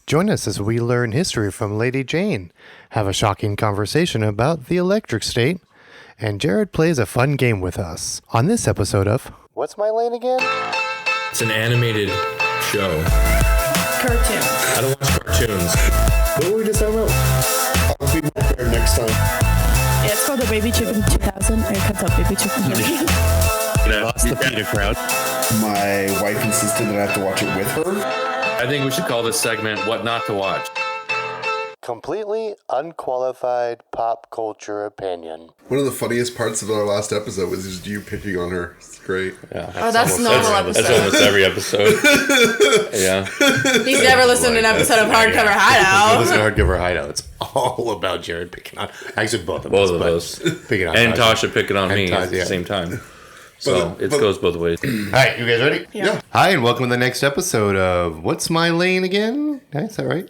Join us as we learn history from Lady Jane, have a shocking conversation about the electric state, and Jerod plays a fun game with us on this episode of What's My Lane Again? It's an animated show. Cartoon. I don't watch cartoons. What were we just talking about? I'll be more prepared next time. Yeah, it's called the Baby Chicken 2000. It comes up Baby Chicken 2000. Lost the Peter crowd. My wife insisted that I have to watch it with her. I think we should call this segment What Not to Watch. Completely unqualified pop culture opinion. One of the funniest parts of our last episode was just you picking on her. It's great. Yeah. That's normal episode. That's almost every episode. Yeah. He's never listened to an episode of Hardcover Hideout. Listen to Hardcover Hideout. It's all about Jerod picking on. Actually, both of us. Picking on and Tasha picking on me at the yeah. same time. So it goes both ways. All right, you guys ready? Yeah. Hi, and welcome to the next episode of What's My Lane Again? Is that right?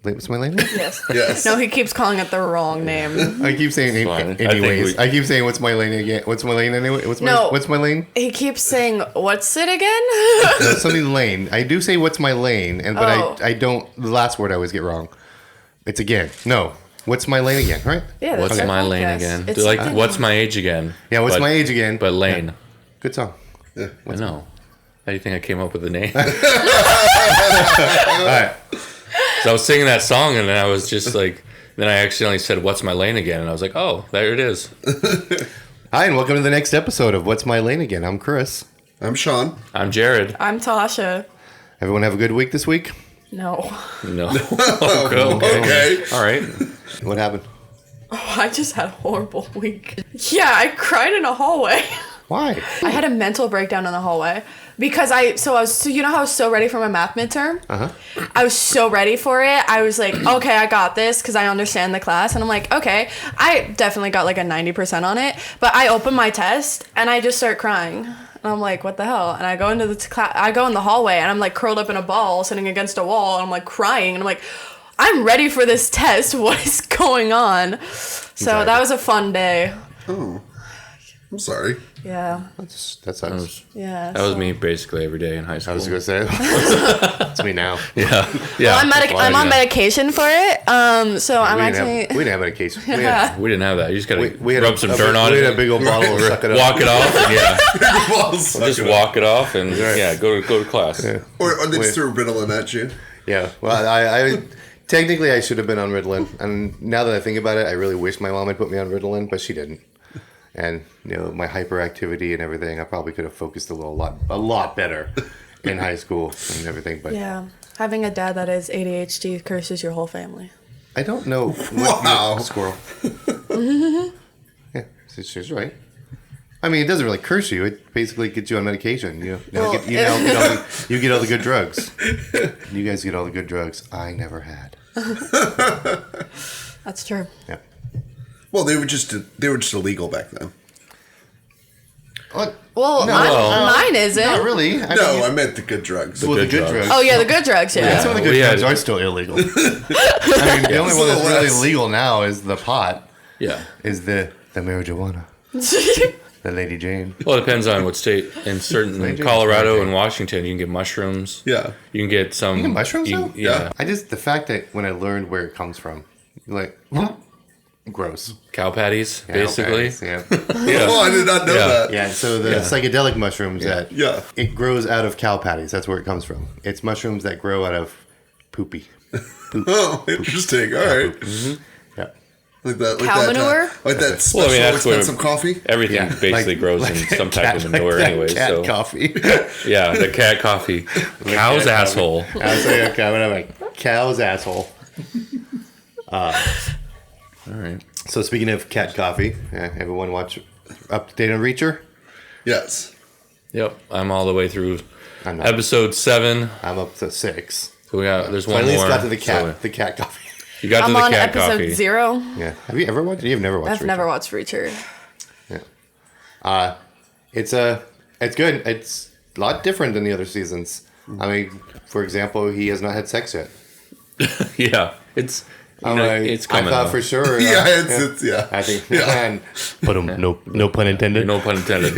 What's My Lane Again? Yes. Yes. No, he keeps calling it the wrong name. I keep saying anyways. I keep saying What's My Lane Again? What's my lane anyway? What's my lane? He keeps saying, what's it again? No, something lane. I do say What's My Lane, but I don't. The last word I always get wrong. It's again. No. What's my lane again? Right? Yeah. What's my lane again? What's my age again? Yeah. What's my age again? But lane. Yeah. Good song. Yeah. I know. How do you think I came up with the name? All right. So I was singing that song, and then I was just like, then I accidentally said, "What's my lane again?" And I was like, "Oh, there it is." Hi, and welcome to the next episode of What's My Lane Again. I'm Chris. I'm Sean. I'm Jerod. I'm Tasha. Everyone have a good week this week? No. No. Okay. All right. What happened? Oh, I just had a horrible week. Yeah, I cried in a hallway. Why? I had a mental breakdown in the hallway because I was you know how I was so ready for my math midterm? Uh-huh. I was so ready for it. I was like, okay, I got this because I understand the class. And I'm like, okay, I definitely got like a 90% on it. But I open my test and I just start crying. And I'm like, what the hell? And I go into the class. I go in the hallway and I'm like curled up in a ball sitting against a wall. And I'm like crying. And I'm like, I'm ready for this test. What is going on? So that was a fun day. Oh. I'm sorry. Yeah. That sucks. Yeah. That was me basically every day in high school. I was going to say, it's me now. Yeah. Well, I'm on medication for it. So I'm we didn't have medication. Yeah. We didn't have that. You just gotta We had rub some dirt on it. We had a big old bottle and suck it up. Walk it off. And yeah. Just walk it off and go to class. Yeah. Or they just threw Ritalin at you. Yeah. Well, I technically I should have been on Ritalin, and now that I think about it, I really wish my mom had put me on Ritalin, but she didn't. And my hyperactivity and everything, I probably could have focused a lot better in high school and everything. But yeah, having a dad that is ADHD curses your whole family. I don't know. Wow. Squirrel. Yeah, she's right. I mean, it doesn't really curse you. It basically gets you on medication. You get all the good drugs. You guys get all the good drugs. I never had. That's true. Yeah. Well, they were just illegal back then. What? Well, mine isn't. Not really. I meant the good drugs. The good drugs. Oh yeah, the good drugs. Yeah. Some of the good drugs are still illegal. I mean, the only one that's really legal now is the pot. Yeah. Is the marijuana. The Lady Jane. Well, it depends on what state. In certain Colorado and Washington, you can get mushrooms. Yeah. You can get some. You get mushrooms though? Yeah. The fact that when I learned where it comes from, like, gross. Cow patties, basically. Yeah. Oh, I did not know that. Yeah, so the psychedelic mushrooms it grows out of cow patties. That's where it comes from. It's mushrooms that grow out of poop. Oh, interesting. All right. Mm-hmm. Yeah. Like that, Cow manure? Like that special expensive coffee? Everything basically grows in some type of manure anyway. Cat coffee. Yeah, the cat coffee. Cow's asshole. I was like, I'm like, cow's asshole. All right. So speaking of cat coffee, everyone watch Up to Date on Reacher? Yes. Yep, I'm all the way through episode 7. I'm up to 6. So there's one at more. least got to the cat coffee. You got to the cat coffee. I'm on episode 0. Yeah. Have you ever watched it? You've never watched Reacher? I've never watched Reacher. Yeah. It's good. It's a lot different than the other seasons. I mean, for example, he has not had sex yet. Yeah. It's coming. I thought for sure. It's I think. Yeah. But no pun intended. No pun intended.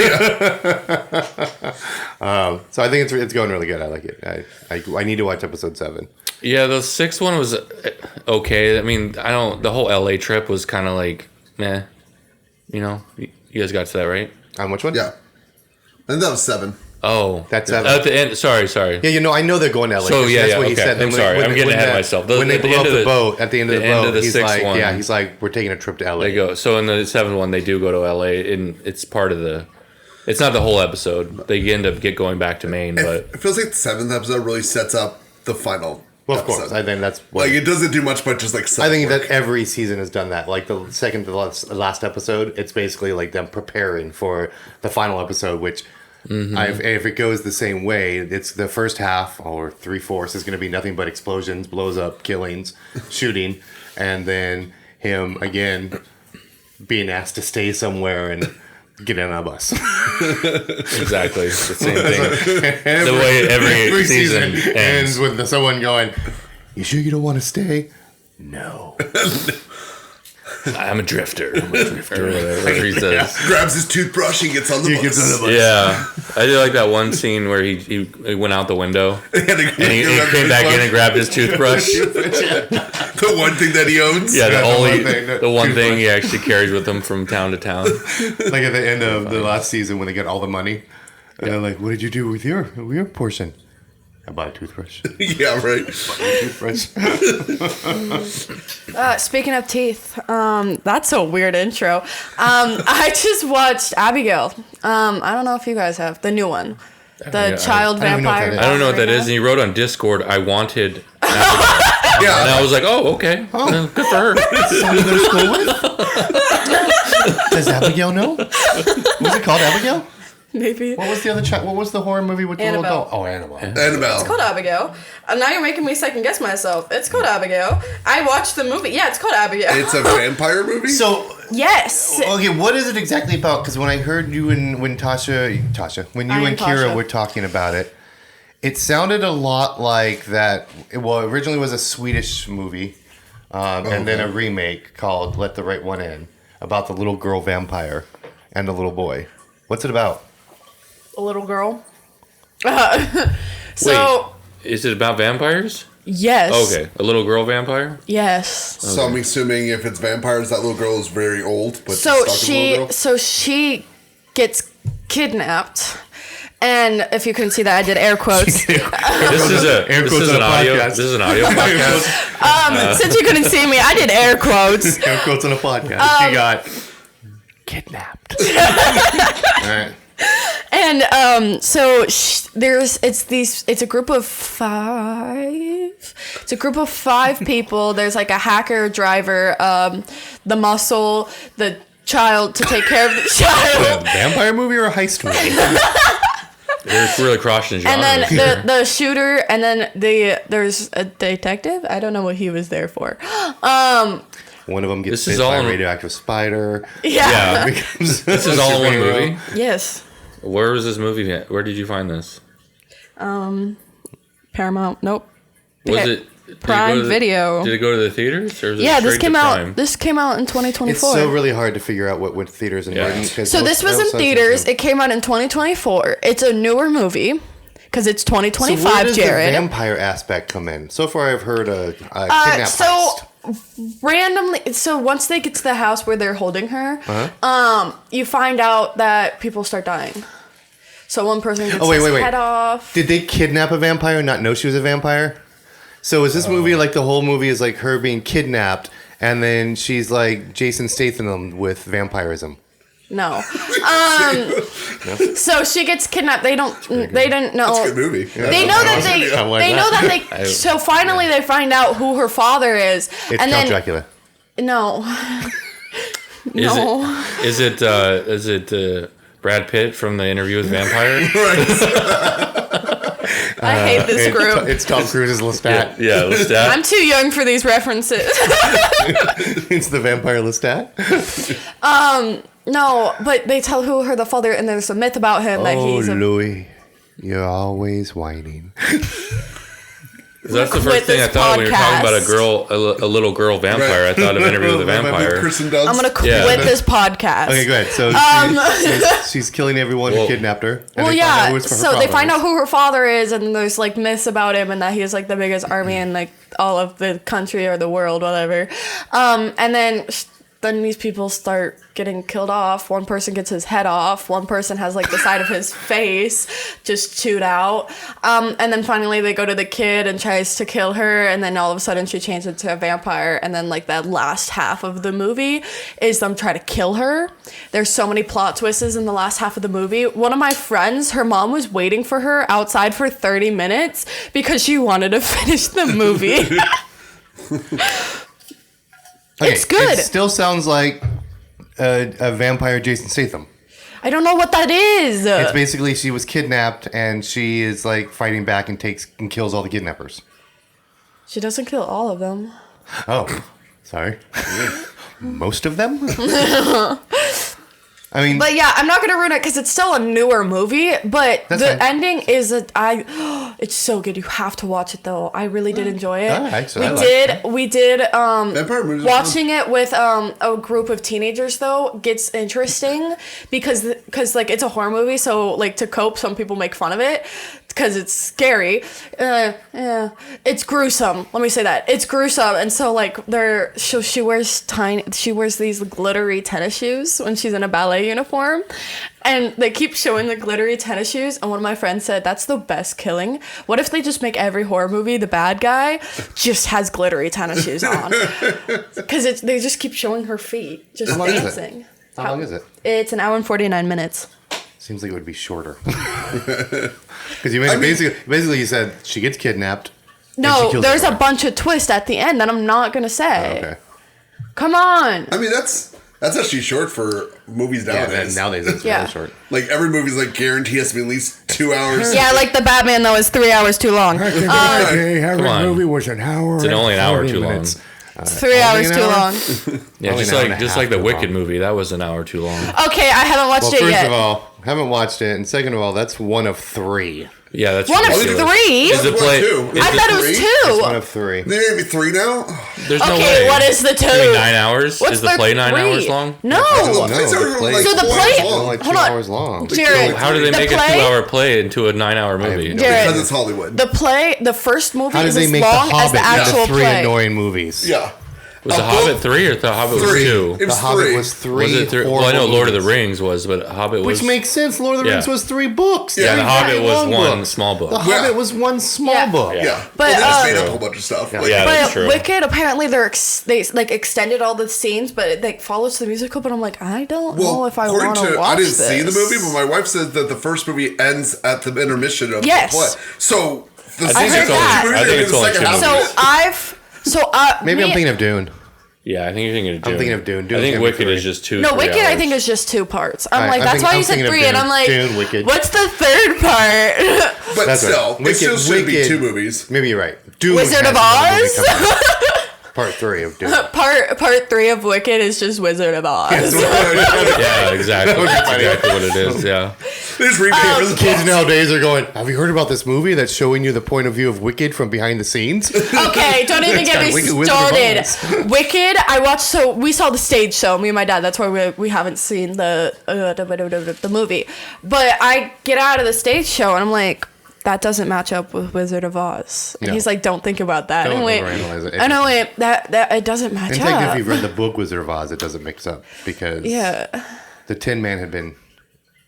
So I think it's going really good. I like it. I need to watch episode 7. Yeah, the sixth one was okay. I mean, the whole LA trip was kind of like, meh. You know, you guys got to that, right? On which one? Yeah. I think that was 7. Oh, That's 7. at the end. Sorry. Yeah, I know they're going to LA. So that's yeah, what he okay. said. I'm sorry, I'm getting ahead of myself. When they at the blew end up of the boat, at the end of the boat, the he's sixth like, one, he's like, we're taking a trip to LA. they go. So in the seventh one, they do go to LA, and it's part of the. It's not the whole episode. They end up going back to Maine, but It feels like the 7th episode really sets up the final. Well, of course. episode. I think that's what, Like, it doesn't do much, but just like I think work. that every season has done that. Like the second to the last episode, it's basically like them preparing for the final episode, which if it goes the same way, it's the first half or 3/4 is going to be nothing but explosions, blows up, killings, shooting, and then him again being asked to stay somewhere and get in a bus. exactly the same thing. The way every season ends. with someone going, "You sure you don't want to stay?" No. I'm a drifter. Or whatever he says. grabs his toothbrush and gets on the bus. Yeah, I did like that one scene where he went out the window and he came back in and grabbed his toothbrush. The one thing that he owns. Yeah, the one thing he actually carries with him from town to town. Like at the end of the last season when they get all the money, and they're like, "What did you do with your portion?" I bought a toothbrush. Yeah, right. Toothbrush. Speaking of teeth, that's a weird intro. I just watched Abigail. I don't know if you guys have the new one, the child I don't even know what vampire. that is. I don't know what that is, and he wrote on Discord, "I wanted." Abigail. Yeah. And I was like, "Oh, okay, good for her." Someone to go to school with? Does Abigail know? Was it called Abigail? Maybe. What was the other What was the horror movie with the little Annabelle. doll? Oh, Annabelle. Annabelle. It's called Abigail. Now you're making me second guess myself. It's called Abigail. I watched the movie. Yeah, it's called Abigail. It's a vampire movie? So, Yes. okay, what is it exactly about? Because when I heard you and when when you I am and Kira Tasha. were talking about it, it sounded a lot like that. Well, originally was a Swedish movie, and then a remake called "Let the Right One In" about the little girl vampire and the little boy. What's it about? A little girl. So, Wait, is it about vampires? yes. Okay, a little girl vampire. Yes. So I'm assuming if it's vampires, that little girl is very old, but So she's stuck as a little girl? she gets kidnapped. And if you couldn't see that, I did air quotes. This is an audio. podcast. This is an audio podcast. Since you couldn't see me, I did air quotes. Air quotes on a podcast. She got kidnapped. All right. And so it's a group of 5. It's a group of 5 people. There's like a hacker, driver, the muscle, the child to take care of the child, Vampire movie or a heist movie? They're really crossing genres. and here. then the shooter, and then there's a detective. I don't know what he was there for. One of them gets This is bit by all a in- radioactive spider. Yeah. Becomes This is all in one movie. Yes. Where was this movie at? Where did you find this? Paramount. Nope. Was it did it Prime go to the- Video. Did it go to the theaters or was Yeah, it this straight came to out. Prime? This came out in 2024. It's so really hard to figure out what went to theaters and Yeah. wouldn't. 'cause So most- this was in most theaters. substances- It came out in 2024. It's a newer movie because it's So where 2025, does the Jerod. vampire aspect come in? So far, I've heard a kidnap So heist. randomly, so once they get to the house where they're holding her, Uh-huh. you find out that people start dying. So one person gets his head off. Did they kidnap a vampire and not know she was a vampire? So is this movie like the whole movie is like her being kidnapped and then she's like Jason Statham with vampirism? No. So she gets kidnapped. They didn't know. It's a good movie. They know that I like they know that. that they. So finally, they find out who her father is, It's and Count then Dracula. no, no. Is it Brad Pitt from the Interview with Vampire? I hate this group. It's Tom Cruise's Lestat. Yeah, Lestat. I'm too young for these references. It's the vampire Lestat. No, but they tell who her the father, and there's a myth about him that Oh, he's a. Louis, you're always whining. That's the quit first thing I this thought when you were talking about podcast. a little girl vampire. I thought of Interview with a Vampire. Kristen Dunst. I'm gonna quit Yeah. this podcast. Okay, go ahead. So she's killing everyone who Well- kidnapped her. And Well, they find out yeah. who it's her So they father find is. out who her father is, and there's like myths about him, and that he has like the biggest army in like all of the country or the world, whatever. And then these people start getting killed off. One person gets his head off. One person has like the side of his face just chewed out. And then finally they go to the kid and tries to kill her. And then all of a sudden she changes into a vampire. And then like that last half of the movie is them trying to kill her. There's so many plot twists in the last half of the movie. One of my friends, her mom was waiting for her outside for 30 minutes because she wanted to finish the movie. Okay, It's good. It still sounds like a vampire Jason Statham. I don't know what that is. It's basically she was kidnapped and she is like fighting back and takes and kills all the kidnappers. She doesn't kill all of them. Oh, sorry. Most of them? I mean, But yeah, I'm not gonna ruin it because it's still a newer movie. But That's the fine. ending is it's so good. You have to watch it though. I really did enjoy it. Actually, I We did. Vampire movies are Watching it with a group of teenagers though gets interesting because like it's a horror movie. So like to cope, some people make fun of it because it's scary. Yeah, it's gruesome. Let me say that it's gruesome. And so like she wears these glittery tennis shoes when she's in a ballet uniform, and they keep showing the glittery tennis shoes. And one of my friends said that's the best killing. What if they just make every horror movie the bad guy just has glittery tennis shoes on? Because they just keep showing her feet just How long is it? dancing. how long is it? It's an hour and 49 minutes. Seems like it would be shorter. Because you made basically you said she gets kidnapped. and she No, kills there's a everyone. bunch of twists at the end that I'm not gonna say. Okay. Come on. I mean, that's actually short for movies Yeah, nowadays. nowadays it's Yeah. really short. Like every movie's like guaranteed has to be at least 2 hours. Yeah, like the Batman though is 3 hours too long. Back in the day, every on. movie was an hour. It's and only an hour 40 too long. minutes. It's 3 hours an too hour? long. Yeah, Only just an hour and like a half the too Wicked long. movie. That was an hour too long. Okay, I haven't watched Well, it first yet. of all, haven't watched it, and second of all, that's one of three. Yeah, that's One of ridiculous. three? Is the What, play? two? Is I the- thought it was three? One two. of three. They made me 3 now. There's no Okay, way. what is the two? Only 9 hours? What's Is the play 9 three? hours long? No. No, No, plays the are play- like So the 4 play- hours long. Only 2 Hold on. hours long. Jared, How do they the make play- a 2-hour play into a 9-hour movie? no Jared, Because it's Hollywood. the first movie How did is they as make long The as the Hobbit actual into three play. annoying movies? Yeah. Was The A Hobbit book- 3 or The Hobbit was 3. 2? It The was Hobbit 3. was 3. Was it 3? Well, I know horrible Lord of the movies. Rings was, but Hobbit was... Which makes sense. Lord of the Yeah. Rings was 3 books. Yeah, Three The Hobbit very was long one books. small book. The Yeah. Hobbit was one small Yeah. book. Yeah. Yeah. But, Well, they just made uh, up a whole bunch of stuff. Yeah. Like, Yeah, But that's true. Wicked, apparently they like extended all the scenes, but it like follows the musical. But I'm like, I don't know if I according want to watch I didn't this. see the movie, but my wife said that the first movie ends at the intermission of Yes. the play. So the I think I heard it's only, that. I think it's only 2 half. movies. Maybe I'm thinking of Dune. Yeah, I think you're thinking of Dune. I'm thinking of Dune. I Dune's think gonna be Wicked 3. is just 2. No, 3 Wicked, hours. I think is just 2 parts. I'm Alright, like, I'm that's think- why I'm you said thinking of 3, and Dune. I'm like, Dune, Wicked. what's the third part? But That's right. still, it still should be Wicked- 2 movies. Maybe you're right. Dune Wizard has of another movie Oz? coming out. Part 3 of Dune. part 3 of Wicked is just Wizard of Oz. Yeah, exactly. That's exactly what it is, yeah. They just remade it. Kids nowadays are going, have you heard about this movie that's showing you the point of view of Wicked from behind the scenes? Okay, don't even It's get got me Wicked Wizard of started. Oz. Wicked, I watched. So we saw the stage show. Me and my dad. That's why we haven't seen the movie. But I get out of the stage show and I'm like, that doesn't match up with Wizard of Oz. And No. he's like, don't think about that. Don't And wait, overanalyze it. I know it. That it doesn't match And technically, if up. you've read the book Wizard of Oz, it doesn't mix up because Yeah, the Tin Man had been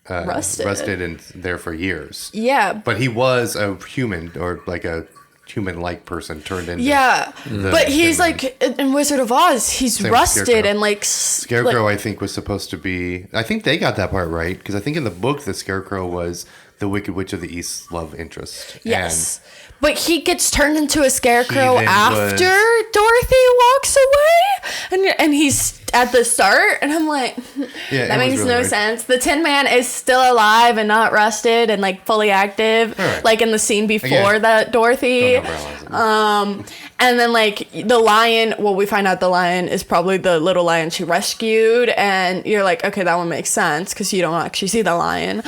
rusted. and there for years. Yeah, But he was a human or like a human-like person turned into yeah. But he's Tin Man. like in Wizard of Oz, he's Same with rusted Scarecrow. and like Scarecrow. I think was supposed to be. I think they got that part right because I think in the book the Scarecrow was the Wicked Witch of the East's love interest. Yes. But he gets turned into a scarecrow He then after Dorothy walks away. And he's at the start, and I'm like, Yeah, that it was makes really no weird. sense. The Tin Man is still alive and not rusted and like fully active, Right. like in the scene before Again, that Dorothy. Don't overanalyze it. And then like the lion, well, we find out the lion is probably the little lion she rescued, and you're like, okay, that one makes sense because you don't actually see the lion.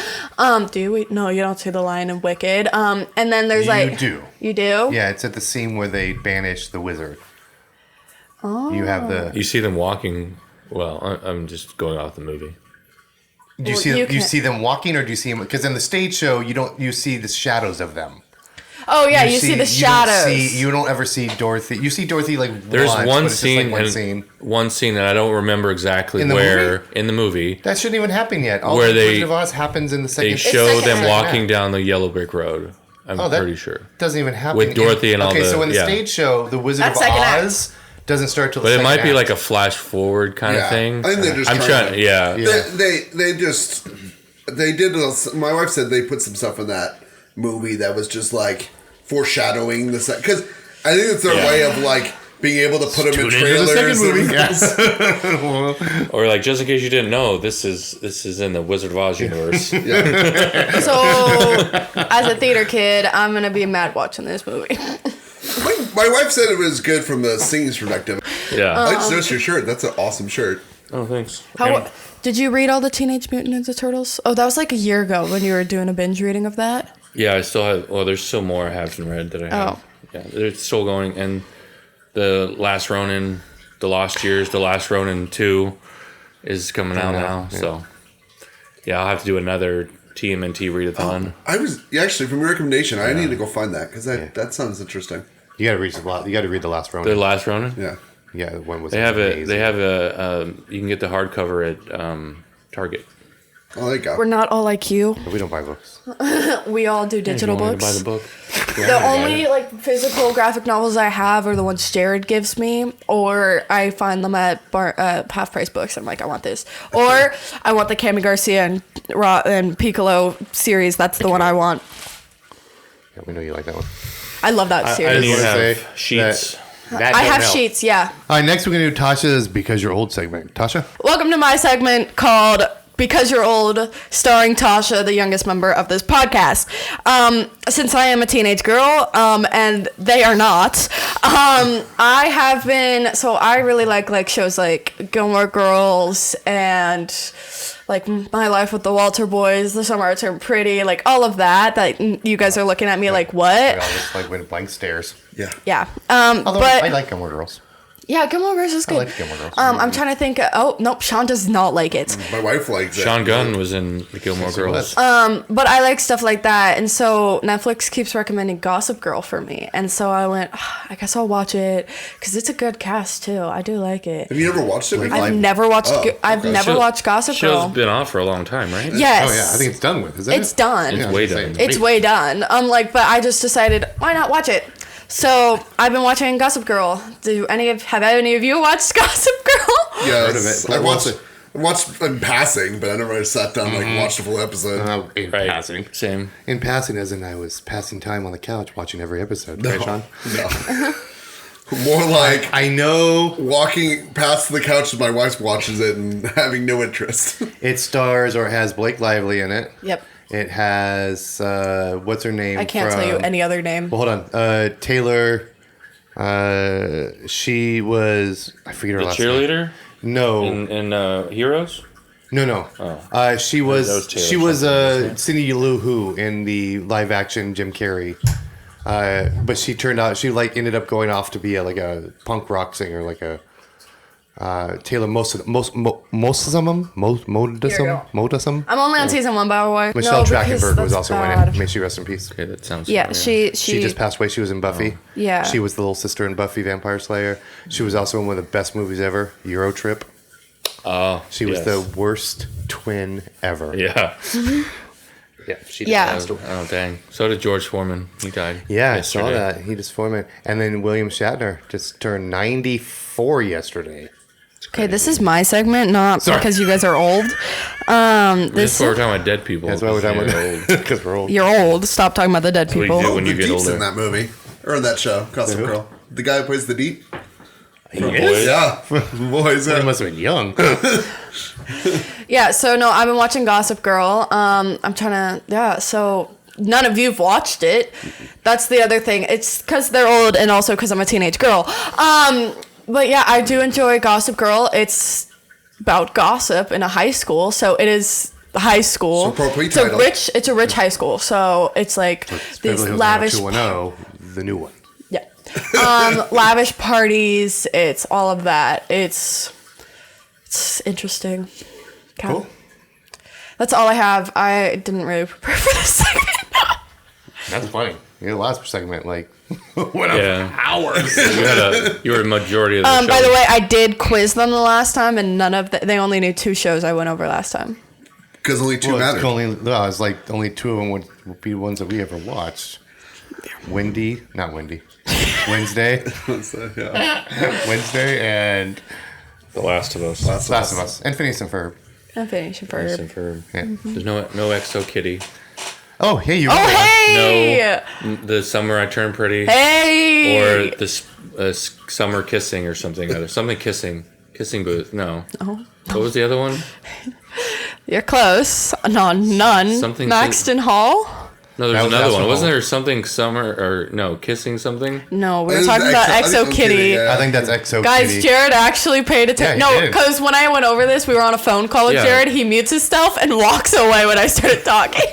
Do we? No, you don't see the lion in Wicked. And then there's You do. You do? Yeah, it's at the scene where they banish the wizard. Oh. You have the. You see them walking. Well, I'm just going off the movie. Do you Well, see? you Do you can- see them walking, or do you see them? Because in the stage show, you don't. You see the shadows of them. Oh yeah, you see the shadows. You don't ever see Dorothy. You see Dorothy like There's once, one but it's just, scene, like, one and scene. one scene that I don't remember exactly In the where movie? in the movie That shouldn't even happen yet. All Where the they- Wizard of Oz happens in the second. they show second them half. walking down the yellow brick road. I'm Oh, that pretty sure. doesn't even happen With Dorothy and all Okay, the- so in the yeah. stage show, the Wizard That's of second Oz doesn't start till. But the it might second be like act. a flash forward kind Yeah. of thing. I think they're just I'm trying trying. to- Yeah. Yeah. They just they did. My wife said they put some stuff in that movie that was just like foreshadowing the because I think it's their Yeah. way of like being able to put them in Tune into trailers. the second and- movie. Or like, just in case you didn't know, this is in the Wizard of Oz universe. So, as a theater kid, I'm gonna be mad watching this movie. My wife said it was good from the singing perspective. Yeah. I just noticed your shirt. That's an awesome shirt. Oh, thanks. How did you read all the Teenage Mutant Ninja Turtles? Oh, that was like a year ago when you were doing a binge reading of that. Yeah, I still have. Well, there's still more I haven't read that I have. Oh. Yeah, they're still going. And the Last Ronin, the Lost Years, the Last Ronin 2 is coming out now. yeah. So, yeah, I'll have to do another TMNT readathon. I was actually from your recommendation. I need to go find that because that sounds interesting. You gotta read the. You gotta read the last Ronin. The Last Ronin. Yeah. Yeah, when was They it? have a. Amazing. They have a. You can get the hardcover at Target. Oh, there you go. We're not all like you. We don't buy books. We all do digital You want me to books. buy the book. The only like physical graphic novels I have are the ones Jerod gives me, or I find them at half price books. I'm like, I want this, or I want the Cami Garcia and Piccolo series. That's the one I want. Yeah, we know you like that one. I love that I series. didn't even wanna have say sheets. That I don't have help. sheets. Yeah. All right, next we're gonna do Tasha's Because You're Old segment. Tasha. Welcome to my segment called Because You're Old, starring Tasha, the youngest member of this podcast. Since I am a teenage girl, and they are not, I have been, so I really like shows like Gilmore Girls and like My Life with the Walter Boys, The Summer I Turned Pretty, like all of that you guys are looking at me like, We what? all just like went blank stares. Yeah. Yeah. Although But I like Gilmore Girls. yeah, Gilmore Girls is good. like Gilmore Girls. I'm trying to think. Oh nope, Sean does not like it. My wife likes it. Sean Gunn was in the Gilmore Yes, he Girls. was. But I like stuff like that, and so Netflix keeps recommending Gossip Girl for me, and so I went, I guess I'll watch it because it's a good cast too. I do like it. Have you ever watched it? before? I've never watched. Oh, I've okay. never watched Gossip Show's Girl. been off for a long time, right? Yes. Oh yeah, I think it's done with. Isn't it's it? done. It's Yeah, way I was done. saying. It's way done. But I just decided why not watch it. So I've been watching Gossip Girl. Have any of you watched Gossip Girl? Yes. Heard of it. I What's watched in passing, but I never really sat down and watched a full episode. In Right. passing. Same. In passing, as in I was passing time on the couch watching every episode. Right, Sean? No. More like I know walking past the couch as my wife watches it and having no interest. it stars or has Blake Lively in it. Yep. It has what's her name? I can't tell you any other name. Well, hold on. Taylor. She was. I forget her The last name. cheerleader No, in Heroes. no. She That was was. Taylor She was something, Cindy Lou Who in the live action Jim Carrey. But she turned out she ended up going off to be like a punk rock singer, like a Taylor Modusum. I'm only on season 1, by the way. Michelle No, because Trachtenberg was that's also in bad. it. May she rest in peace. Okay, that sounds. Yeah, familiar. She just passed away. She was in Buffy. Yeah. She was the little sister in Buffy Vampire Slayer. She was also in one of the best movies ever, Euro Trip. Oh, She was yes. the worst twin ever. Yeah. Yeah, she Yeah. passed away. Oh dang. So did George Foreman. He died. Yeah, I saw yesterday. that. He just formed it. And then William Shatner just turned 94 yesterday. Okay, this is my segment, not Sorry. because you guys are old. That's This why we're talking about dead people. That's why we're talking They're about old. because we're old. you're old. Stop talking about the dead what you people. do when you the get Deep's older. in that movie or in that show, Gossip who? Girl. The guy who plays the Deep. boys. Yeah, boys. He Yeah. must have been young. Yeah, so no, I've been watching Gossip Girl. I'm trying to, yeah, so none of you've watched it. That's the other thing. It's because they're old and also because I'm a teenage girl. But yeah, I do enjoy Gossip Girl. It's about gossip in a high school, so it is high school. So appropriate It's a title. it's a rich high school, so it's like these Beverly Hills lavish 90210, the new one. yeah. Lavish parties, it's all of that. It's interesting. Okay. Cool. That's all I have. I didn't really prepare for this segment. That's funny. Your last segment, like, went Yeah. up hours. You were a majority of the show. By the way, I did quiz them the last time, and they only knew 2 shows I went over last time. Because only two Well, mattered. it's it's like only 2 of them would be ones that we ever watched. Wednesday, Yeah. Wednesday, and The Last of Us. Last of Us, and Phineas and Ferb. I'm finishing for. Nice and firm. Yeah. There's no Exo Kitty. Oh, hey, you. Oh remember that. hey! The Summer I Turned Pretty. Hey! Or this Summer Kissing or something. Something Kissing. Kissing Booth. No. Oh. What was the other one? You're close. No, none. Something- Maxton Hall? No, there's That was another one. Astronaut. Wasn't there something Summer or no Kissing something? No, we It were was talking about I think Exo Kitty. yeah. I think that's Exo Guys, Kitty. Jerod actually paid attention. Yeah, he No, did. because when I went over this, we were on a phone call with Yeah. Jerod. He mutes himself and walks away when I started talking.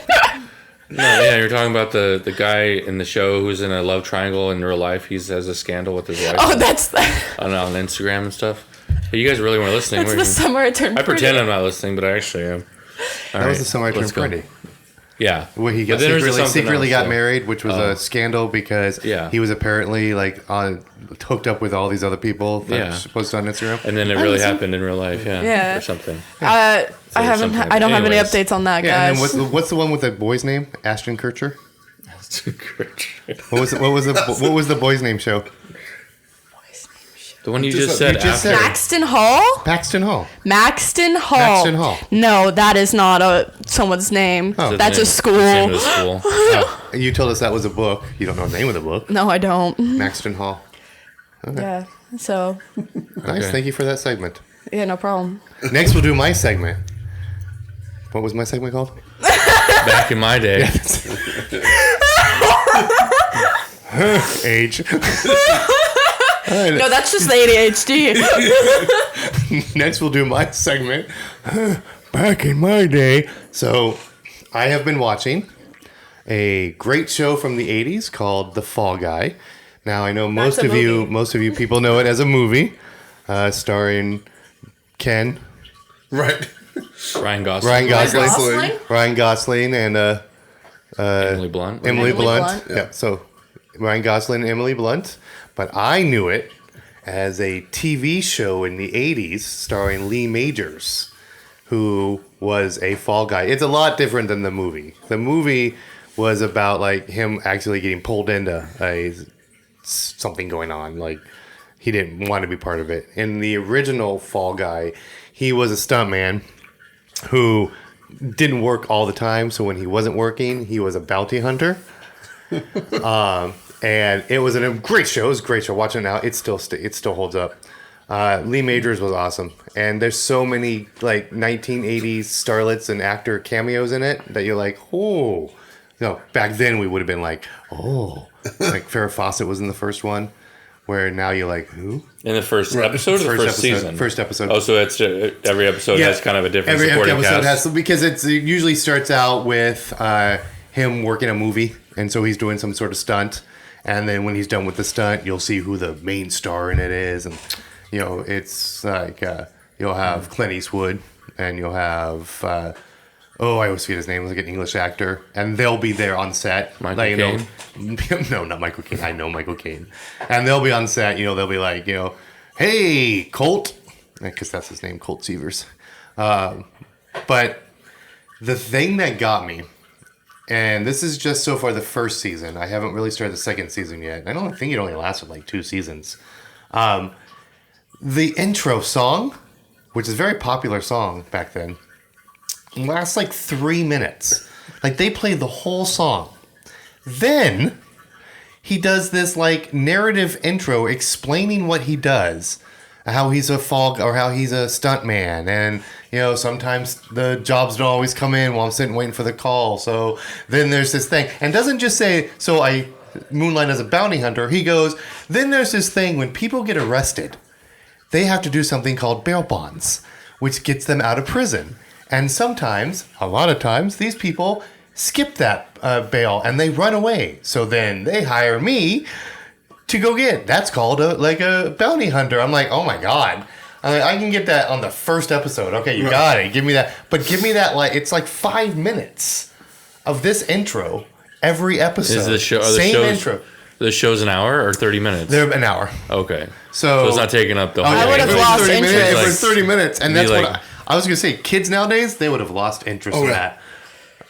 No, yeah, you're talking about the guy in the show who's in a love triangle in real life. He has a scandal with his wife Oh, that's on Instagram and stuff. Hey, you guys really weren't listening. that's were the you? summer I turned I pretend pretty. I'm not listening, but I actually am. All That was right, the Summer I Turned let's go. Pretty. Yeah. Where he But got then there's something secretly else, got though. married, which was a scandal because Yeah. he was apparently like hooked up with all these other people that Yeah. posted on Instagram. And then it really happened in real life, yeah. Yeah. Or something. I haven't. something. I don't have any Anyways. updates on that, Yeah, and guys. then what's the one with the boy's name? Ashton Kutcher. What was the boy's name show? The one you Just just what said you just after. said. Maxton Hall? Paxton Hall. Maxton Hall. Maxton Hall. No, that is not someone's name. Oh. That's a It's the name of school. the school. You told us that was a book. You don't know the name of the book. No, I don't. Maxton Hall. Yeah. So, Nice. Okay. Thank you for that segment. yeah, no problem. Next, we'll do my segment. What was my segment called? Back in my day. Age. No, that's just the ADHD. Next, we'll do my segment. Back in my day. So, I have been watching a great show from the 80s called The Fall Guy. Now, I know most That's a of movie. you people know it as a movie starring Ken, Right. Ryan Gosling. Ryan Gosling, Gosling? Ryan Gosling, and Emily Blunt. Emily Emily Blunt. Blunt. Yeah, so Ryan Gosling and Emily Blunt. But I knew it as a TV show in the 80s starring Lee Majors, who was a fall guy. It's a lot different than the movie. The movie was about like him actually getting pulled into something going on. Like he didn't want to be part of it. In the original Fall Guy, he was a stuntman who didn't work all the time. So when he wasn't working, he was a bounty hunter. And it was a great show. It was a great show. Watching it now, it still holds up. Lee Majors was awesome, and there's so many like 1980s starlets and actor cameos in it that you're like, oh, no. Back then we would have been like, oh, like Farrah Fawcett was in the first one, where now you're like, who? In the first episode or the First first episode. season? First episode. Oh, so it's every episode has kind of a different supporting cast. because it usually starts out with him working a movie, and so he's doing some sort of stunt, and then when he's done with the stunt, you'll see who the main star in it is, and you know it's like you'll have Clint Eastwood, and you'll have I always forget his name. Like an English actor, and they'll be there on set. Michael like, Caine? No, not Michael Caine. I know Michael Caine, and they'll be on set. You know, they'll be like, you know, hey Colt, because that's his name, Colt Seavers. But the thing that got me, and this is just so far the first season. I haven't really started the second season yet. I don't think it only lasted like 2 seasons. The intro song, which is a very popular song back then, lasts like 3 minutes. Like they played the whole song. Then he does this like narrative intro explaining what he does, how he's a how he's a stuntman, and sometimes the jobs don't always come in while I'm sitting waiting for the call. So then there's this thing, and doesn't just say so I moonlight as a bounty hunter. He goes, then there's this thing when people get arrested, they have to do something called bail bonds, which gets them out of prison. And sometimes, a lot of times, these people skip that bail and they run away. So then they hire me to go get. That's called a bounty hunter. I'm like, oh my God. I can get that on the first episode. Okay, you got it. Give me that. But give me that, it's like 5 minutes of this intro every episode. Is the show, same intro. The show's an hour or 30 minutes? They're an hour. Okay. So it's not taking up the whole I would have lost 30 interest. minutes, Like- for 30 minutes. And that's like- what I was going to say. Kids nowadays, they would have lost interest in that.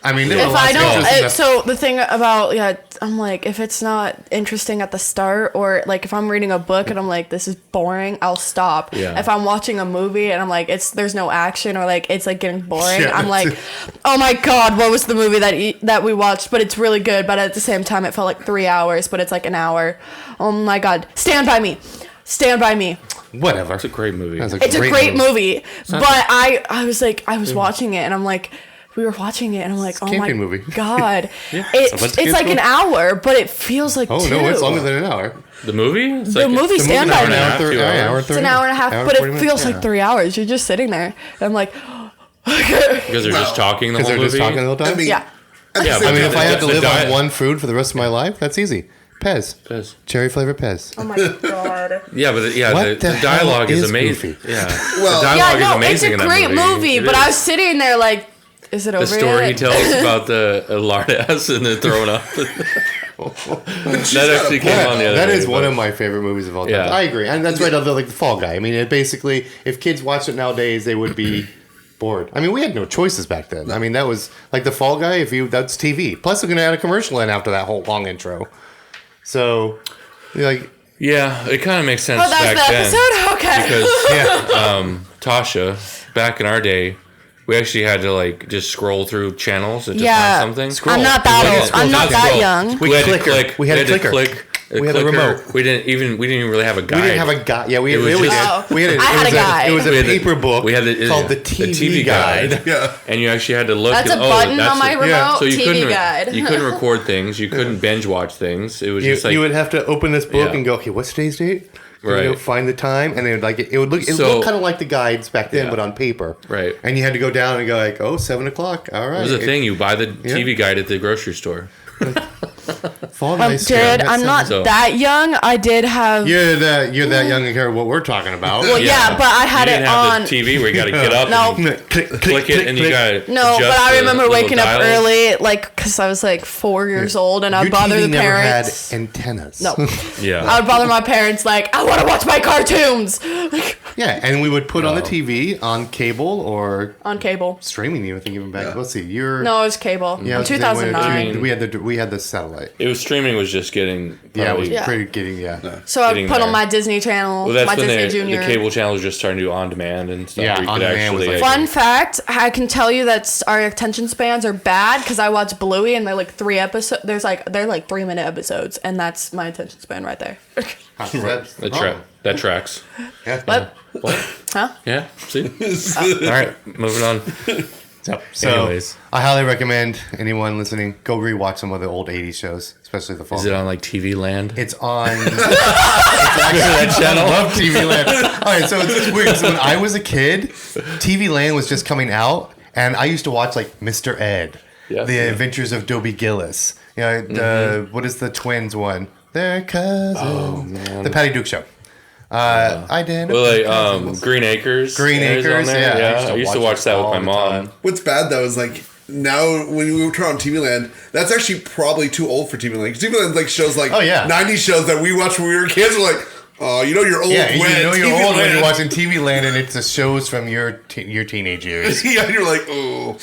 I mean, they would have If lost I interest in don't, that. so the thing about I'm like, if it's not interesting at the start, or like if I'm reading a book and I'm like, this is boring, I'll stop. Yeah. If I'm watching a movie and I'm like, there's no action, or like it's like getting boring, Yeah. I'm like, oh my God, what was the movie that we watched? But it's really good. But at the same time, it felt like 3 hours, but it's like an hour. Oh my God, Stand By Me. Stand By Me. Whatever. It's a great movie. That's It's a great movie. But I was like, I was watching it and I'm like, we were watching it and I'm like, oh my camping movie. God. What's It's kids like movie? an hour, but it feels like Oh, two. no, it's longer than an hour. The movie? It's The movie The Stand movie's By an Me. hour, 30, 2 hours. It's an hour and a half, but it feels like 3 hours. You're just sitting there. And I'm like, Because they're just talking the Because whole they're movie. just talking the whole time? I mean, yeah. Yeah, I mean, if I had to the live diet- on one food for the rest of my life, that's easy. Pez. Yes. Cherry flavored Pez. Oh my God. Yeah, but What the the dialogue hell is is amazing. Goofy? Yeah. Well- the Yeah, dialogue is no, it's amazing a in that great movie, It but I is. was sitting there like, is it over The story he yet? tells about the lard ass and then throwing up. That actually came on the other That day. is one but- of my favorite movies of all time. Yeah. I agree. And that's right, like the Fall Guy. I mean, it basically, if kids watched it nowadays, they would be bored. I mean, we had no choices back then. I mean, that was like the Fall Guy, that's TV. Plus, they're going to add a commercial in after that whole long intro. So, like, Yeah, it kind of makes sense Oh, that's back the then. episode? Okay. Because Tasha, back in our day, we actually had to like just scroll through channels and just Yeah. find something. I'm not that We had to old. scroll I'm not through- that scroll. young. We had to clicker. click. We had a to clicker. click. We had a clicker. remote. We didn't even really have a guide. we didn't have a guide. Yeah, we It was did. just- We had I had a guide. It was a We had the- paper book we had the- called the the TV, guide. Yeah. and you actually had to look. That's a at, button that's on my the- remote. So you TV couldn't guide. you couldn't record things. You couldn't binge watch things. It was You, just like you would have to open this book Yeah. and go, okay, what's today's date? And Right. you find the time, and it would look kind of like the guides back then, Yeah. but on paper. Right. And you had to go down and go like, 7 o'clock. All right. it was a thing. You buy the TV guide at the grocery store. Fall Guys. Jared, I'm not So- that young. I did have. You're that young and care what we're talking about. Well, yeah, but I had you it didn't have on. the TV where you got to get up. No. And click it, and you got to No, but I remember waking up early, like, because I was like 4 years old, and I'd Your bother TV the never parents. had antennas. No, Yeah. I would bother my parents, like, I want to watch my cartoons Yeah, and we would put on the TV on cable or on cable. streaming. You think even back. Let's see. You're No, it was cable. Yeah, In 2009. we had the satellite. It was streaming was just getting Yeah, it was probably- pretty getting So I Getting put on there. my Disney Channel, Well, that's my when Disney the Junior. cable channels were just starting to do on demand and stuff. Yeah, where you on could demand was actually like- Fun fact, I can tell you that our attention spans are bad because I watch Bluey and they're like 3 episodes. They're like 3-minute episodes, and that's my attention span right there. that tracks. What? Huh? Yeah. See. All right, moving on. So, Anyways. I highly recommend anyone listening go rewatch some of the old '80s shows, especially the fall. Is it on like TV Land? It's on. That channel. I love TV Land. All right, so it's just weird. So when I was a kid, TV Land was just coming out, and I used to watch like Mr. Ed, Yeah. The Adventures of Dobie Gillis. You know, what is the twins one? They're cousins. The Patty Duke Show. I did. Well, like Green Acres. Green is on Acres, there. yeah. I used to watch that with all my the mom. time. What's bad though is like now when we turn on TV Land, that's actually probably too old for TV Land. 'Cause TV Land like shows like 90s shows that we watched when we were kids. We're like, oh, you know you're old. Yeah, you when know you're TV old when Land. you're watching TV Land, and it's the shows from your teenage years. Yeah, you're like, oh,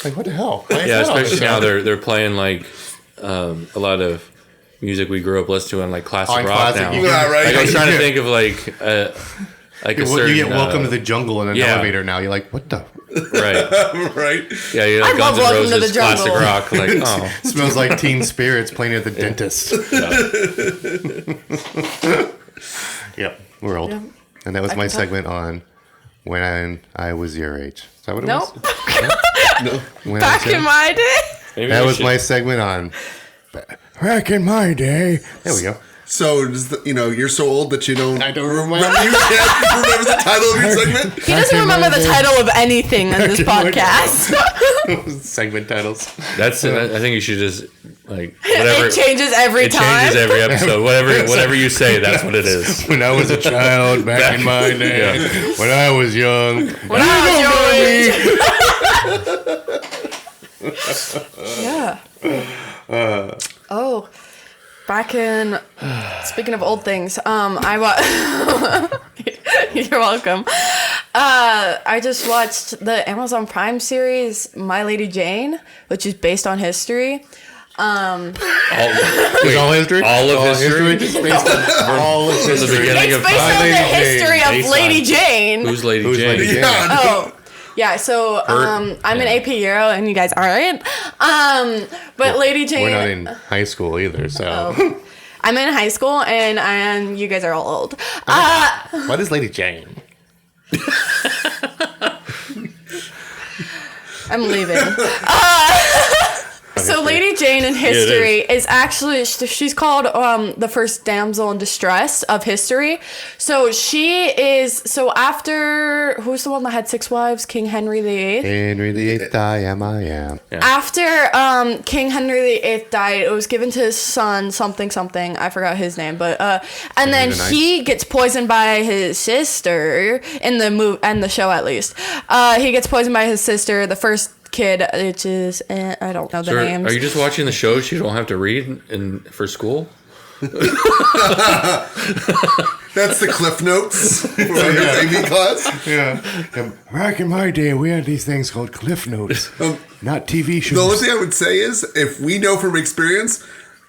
Like what the hell? Why is Yeah, that on the especially show? now they're playing like a lot of music we grew up listening to on like classic On rock classic, now. you yeah, right. Like I was trying to think of like like a You certain, get welcome to the jungle in an yeah. elevator now. You're like, what the? right. Right? Yeah, you I like love Guns N' Welcome to the Roses, Classic Jungle. Rock. Like, oh, Smells like Teen Spirits playing at the dentist. Yep, we're old. Yeah. And that was I my can talk- segment on when I was your age. Is that what it Nope. was? No. When I was Back your- in my day. maybe That we was should- my segment on. Back in my day. There we go. So, you're so old that you don't. I don't remember. You can't remember the title of your segment? He doesn't remember the title of anything in this in my day. podcast. Segment titles. That's. I think you should just like whatever. It changes every It time. changes every episode. Whatever you say, that's what it is. When I was a child, back in my day. Yeah. When I was young. When I was your age. Yeah. Oh, back in. Speaking of old things, You're welcome. I just watched the Amazon Prime series My Lady Jane, which is based on history. All, Is all history? all of history? Just based on all of From the history. beginning It's of based time. on the Lady Jane, history based of Lady on- Jane. Who's Lady Who's Jane? Lady Jane? Yeah. Oh, yeah. So I'm in AP Euro, and you guys aren't. But Lady Jane. We're not in high school either, so. I'm in high school, and you guys are all old. What is Lady Jane? I'm leaving. So Lady Jane in history is actually, she's called the first damsel in distress of history. So she is, so after, who's the one that had 6 wives? King Henry VIII. Henry VIII, I am. After King Henry VIII died, it was given to his son, something, I forgot his name, but, and then the Ninth? he gets poisoned by his sister, in the and the show at least. He gets poisoned by his sister, the first kid, which is I don't know the So names. are you just watching the shows you don't have to read for school? That's the Cliff Notes for your AP class. Yeah. Back in my day, we had these things called Cliff Notes, not TV shows. The only thing I would say is, if we know from experience,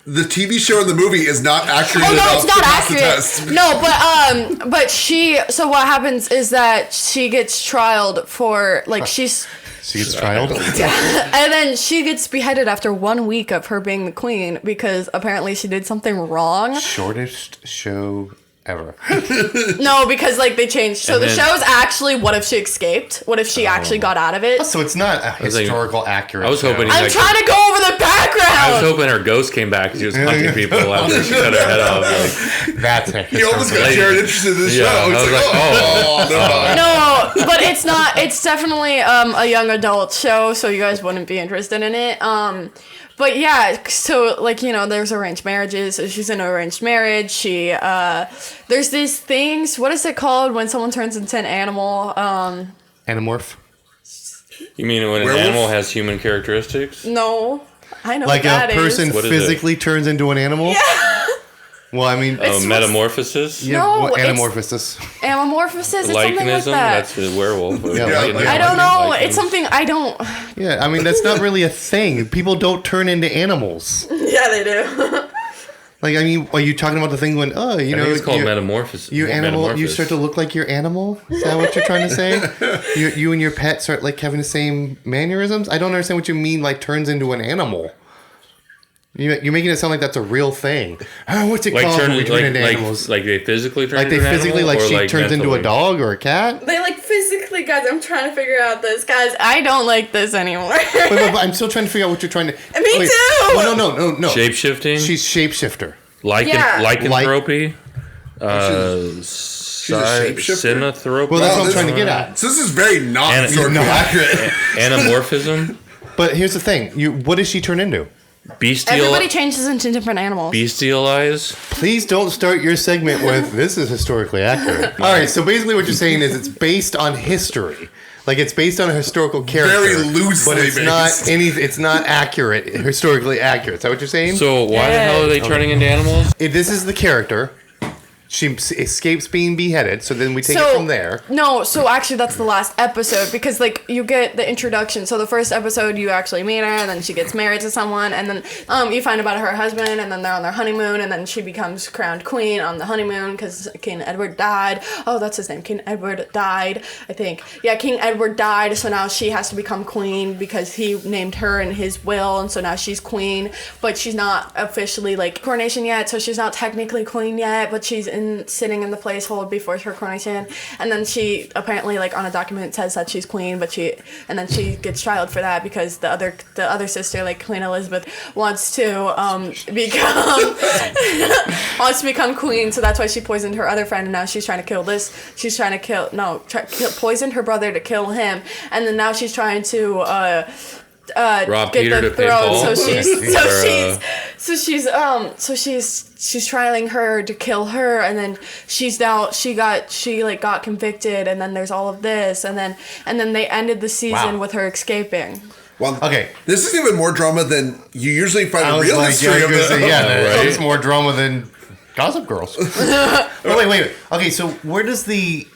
the TV show and the movie is not accurate Oh no, enough it's not to pass the accurate. test. No, but she. So what happens is that she gets trialed for like she's. She gets trialed. And then she gets beheaded after 1 week of her being the queen because apparently she did something wrong. Shortest show ever. No, because like they changed. So And the then- show's actually what if she escaped? What if she actually got out of it? So it's not a was like- historical accurate. I was hoping show. I'm like- trying to go over the I was background. hoping her ghost came back and she was hunting people after she cut her head off. Like, That's a You almost got Lady- Jerod interested in the Yeah, show. I It's was like, like, oh, never mind. No, but it's not. It's definitely a young adult show, so you guys wouldn't be interested in it. But yeah, so like there's arranged marriages. So she's in an arranged marriage. She there's these things. What is it called when someone turns into an animal? Anamorph. you mean when an Werewolf? animal has human characteristics? No, I know Like what that a person What is physically turns into an animal? Yeah. Well, I mean, Oh, metamorphosis? yeah, No, what, it's- anamorphosis. Amorphosis. It's something like Likenism? that. That's a werewolf. Yeah, I don't know. It's something I don't. Yeah, I mean, that's not really a thing. People don't turn into animals. Yeah, they do. Like, I mean, are you talking about the thing when, I think it's called metamorphosis. you animal, you start to look like your animal? Is that what you're trying to say? you and your pet start, like, having the same mannerisms? I don't understand what you mean, like, turns into an animal. You're making it sound like that's a real thing. What's it called when we turn into animals? Like they physically turn Like into they an physically, animal, like or she turns into a mentally? dog or a cat? They like physically, guys. I'm trying to figure out this, guys. I don't like this anymore. But I'm still trying to figure out what you're trying to. Me too! Well, no. Shape-shifting? She's shapeshifter. Yeah. Lycanthropy? She's a shapeshifter? Synanthropy? Well, that's Wow, what I'm this- trying to get at. So this is very not And- historically No. accurate. Anamorphism? But here's the thing: what does she turn into? Everybody changes into different animals. Bestialize? Please don't start your segment with "this is historically accurate." All right, so basically, what you're saying is it's based on history. Like it's based on a historical character, Very loosely but it's based. not it's not accurate, historically accurate. Is that what you're saying? So why the hell are they turning into animals? This is the character. she escapes being beheaded. So then we take it from there. No, so actually that's the last episode because like you get the introduction. So the first episode you actually meet her, and then she gets married to someone, and then you find about her husband, and then they're on their honeymoon, and then she becomes crowned queen on the honeymoon because King Edward died. Oh, that's his name. King Edward died, I think. Yeah, King Edward died, so now she has to become queen because he named her in his will, and so now she's queen, but she's not officially like coronation yet, so she's not technically queen yet, but she's sitting in the placehold before her coronation, and then she apparently like on a document says that she's queen, but she gets trialed for that because the other sister, like Queen Elizabeth, wants to become queen, so that's why she poisoned her other friend, and now she's trying to poisoned her brother to kill him, and then now she's trying to rob get Peter the to pay throne. Paul. So she's trialing her to kill her, and then she got convicted, and then there's all of this, and then they ended the season with her escaping. Well, okay, this is even more drama than you usually find in real history. It's more drama than Gossip Girls. Wait. Okay, so where does the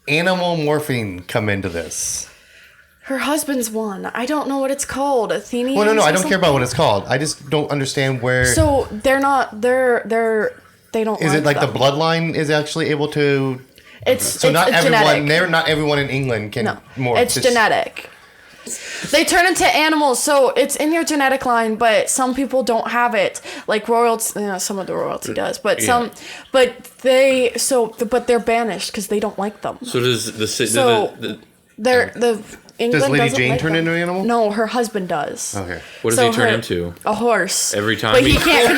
animal morphine come into this? Her husband's one. I don't know what it's called. Athenians. Well, no, I don't care about what it's called. I just don't understand where. So they're not. They don't. Is it like the bloodline is actually able to? It's not everyone. genetic. Not everyone in England can morph. It's genetic. They turn into animals, so it's in your genetic line, but some people don't have it. Like royalty, some of the royalty does, but but they're banished because they don't like them. So does England does Lady doesn't Jane like turn them. into an animal? No, her husband does. Okay. What does he turn into? A horse. Every time. But he can't.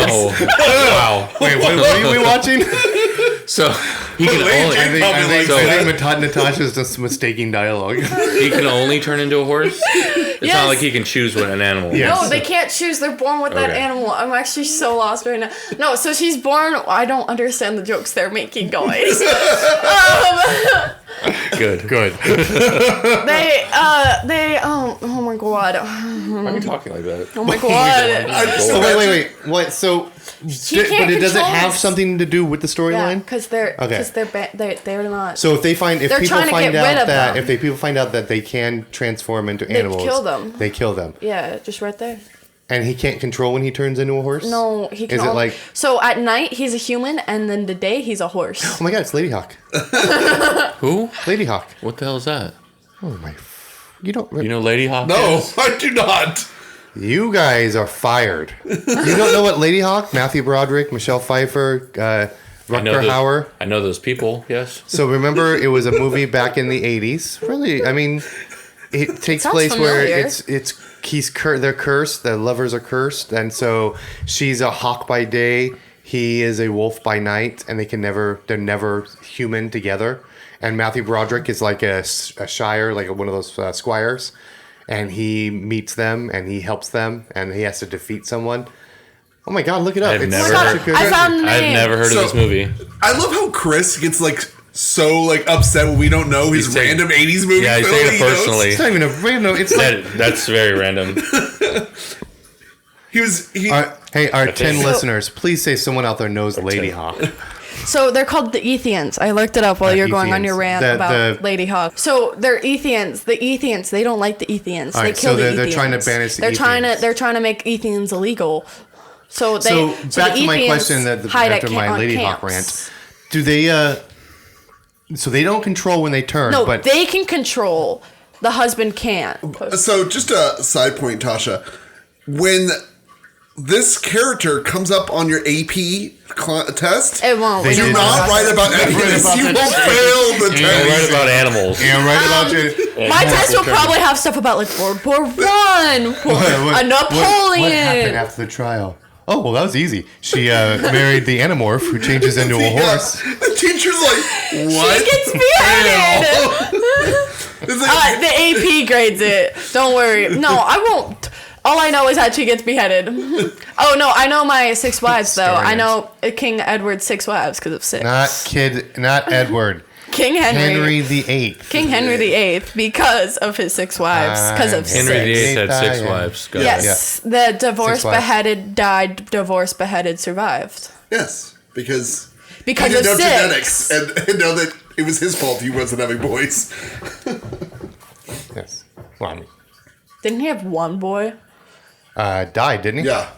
Oh, wow. Wait, what are we watching? So he can only. I think Natasha's just mistaking dialogue. He can only turn into a horse. It's not like he can choose what an animal is. No, they can't choose. They're born with that animal. I'm actually so lost right now. No, so she's born. I don't understand the jokes they're making, guys. Good. Oh my god. Why are you talking like that? Oh my god. Wait. What? So, but it doesn't have something to do with the storyline? Because they're not. So if people find out that they can transform into animals, kill them. They kill them. Yeah, just right there. And he can't control when he turns into a horse? No, he can. Is it like... So at night he's a human, and then the day he's a horse. Oh my god, it's Lady Hawk. Who? Lady Hawk. What the hell is that? Oh my... You don't... You know Lady Hawk? No, is? I do not. You guys are fired. You don't know what Lady Hawk, Matthew Broderick, Michelle Pfeiffer, Rutger Hauer. I know those people, yes. So remember, it was a movie back in the 80s. Really, I mean, it takes place familiar. where they're cursed. The lovers are cursed, and so she's a hawk by day. He is a wolf by night, and they're never human together. And Matthew Broderick is like a shire, like one of those squires, and he meets them and he helps them, and he has to defeat someone. Oh my god, look it up! I found the name. I've never heard of this movie. I love how Chris gets so upset when we don't know his random 80s movie. Yeah, he's saying it personally. It's not even a random. It's that's very random. Our 10 listeners, please say someone out there knows Lady Hawk. So they're called the Ethians. I looked it up while you're going on your rant about Lady Hawk. So they're Ethians. The Ethians, they don't like the Ethians. They kill the Ethians. They're trying to banish the Ethians. They're trying to make Ethians illegal. So back to my question after my Lady Hawk rant. Do they so they don't control when they turn, no, but they can control. The husband can't. So just a side point, Tasha. When this character comes up on your AP test, it won't. Do not write about any of this. You will fail the test. You write about animals. My test will probably have stuff about World War One, Napoleon. What happened after the trial? Oh, well, that was easy. She married the Animorph who changes into a horse. The teacher's like, what? She gets beheaded. The AP grades it. Don't worry. No, I won't. All I know is that she gets beheaded. Oh, no, I know my 6 wives, though. I know King Edward's 6 wives because of 6. Not Edward. King Henry VIII. King Henry VIII because of his 6 wives. Because of Henry VIII had 6 wives. Yes. The divorced beheaded died, divorced beheaded survived. Yes, because because he of didn't know six. genetics and know that it was his fault he wasn't having boys. Yes. Well, I mean, Didn't he have one boy? died, didn't he? Yeah.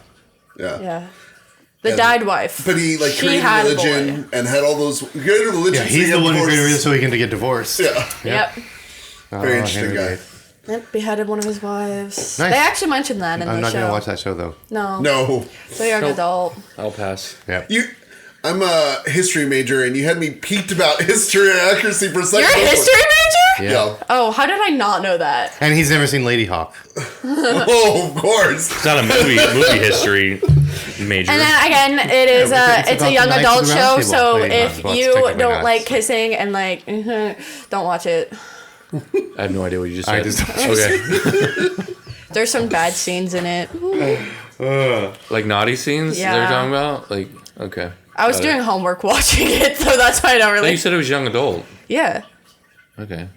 Yeah. The dyed wife. But he like She created had a religion boy. and had all those created religion. Yeah, he's the one who created it so he can get divorced. Yeah. Yep. Very interesting Henry guy. VIII. Yep. Beheaded one of his wives. Nice. They actually mentioned that in I'm the not show. gonna watch that show though. No. No. The young adult. I'll pass. Yeah. I'm a history major, and you had me peaked about history accuracy for a second. You're a history major? Yeah. Yeah. Oh, how did I not know that? And he's never seen Lady Hawk. Oh, of course. It's not a movie history major. And then again, it is it's it's a about young the Knights adult of the show, Round Table. so Well, if it's you technically don't not. like kissing and like, don't watch it. I have no idea what you just I said. just Okay. There's some bad scenes in it. Like naughty scenes Yeah. they're talking about? Like, okay. I was Got it. doing homework watching it, so that's why I don't I thought really. you said it was young adult. Yeah. Okay.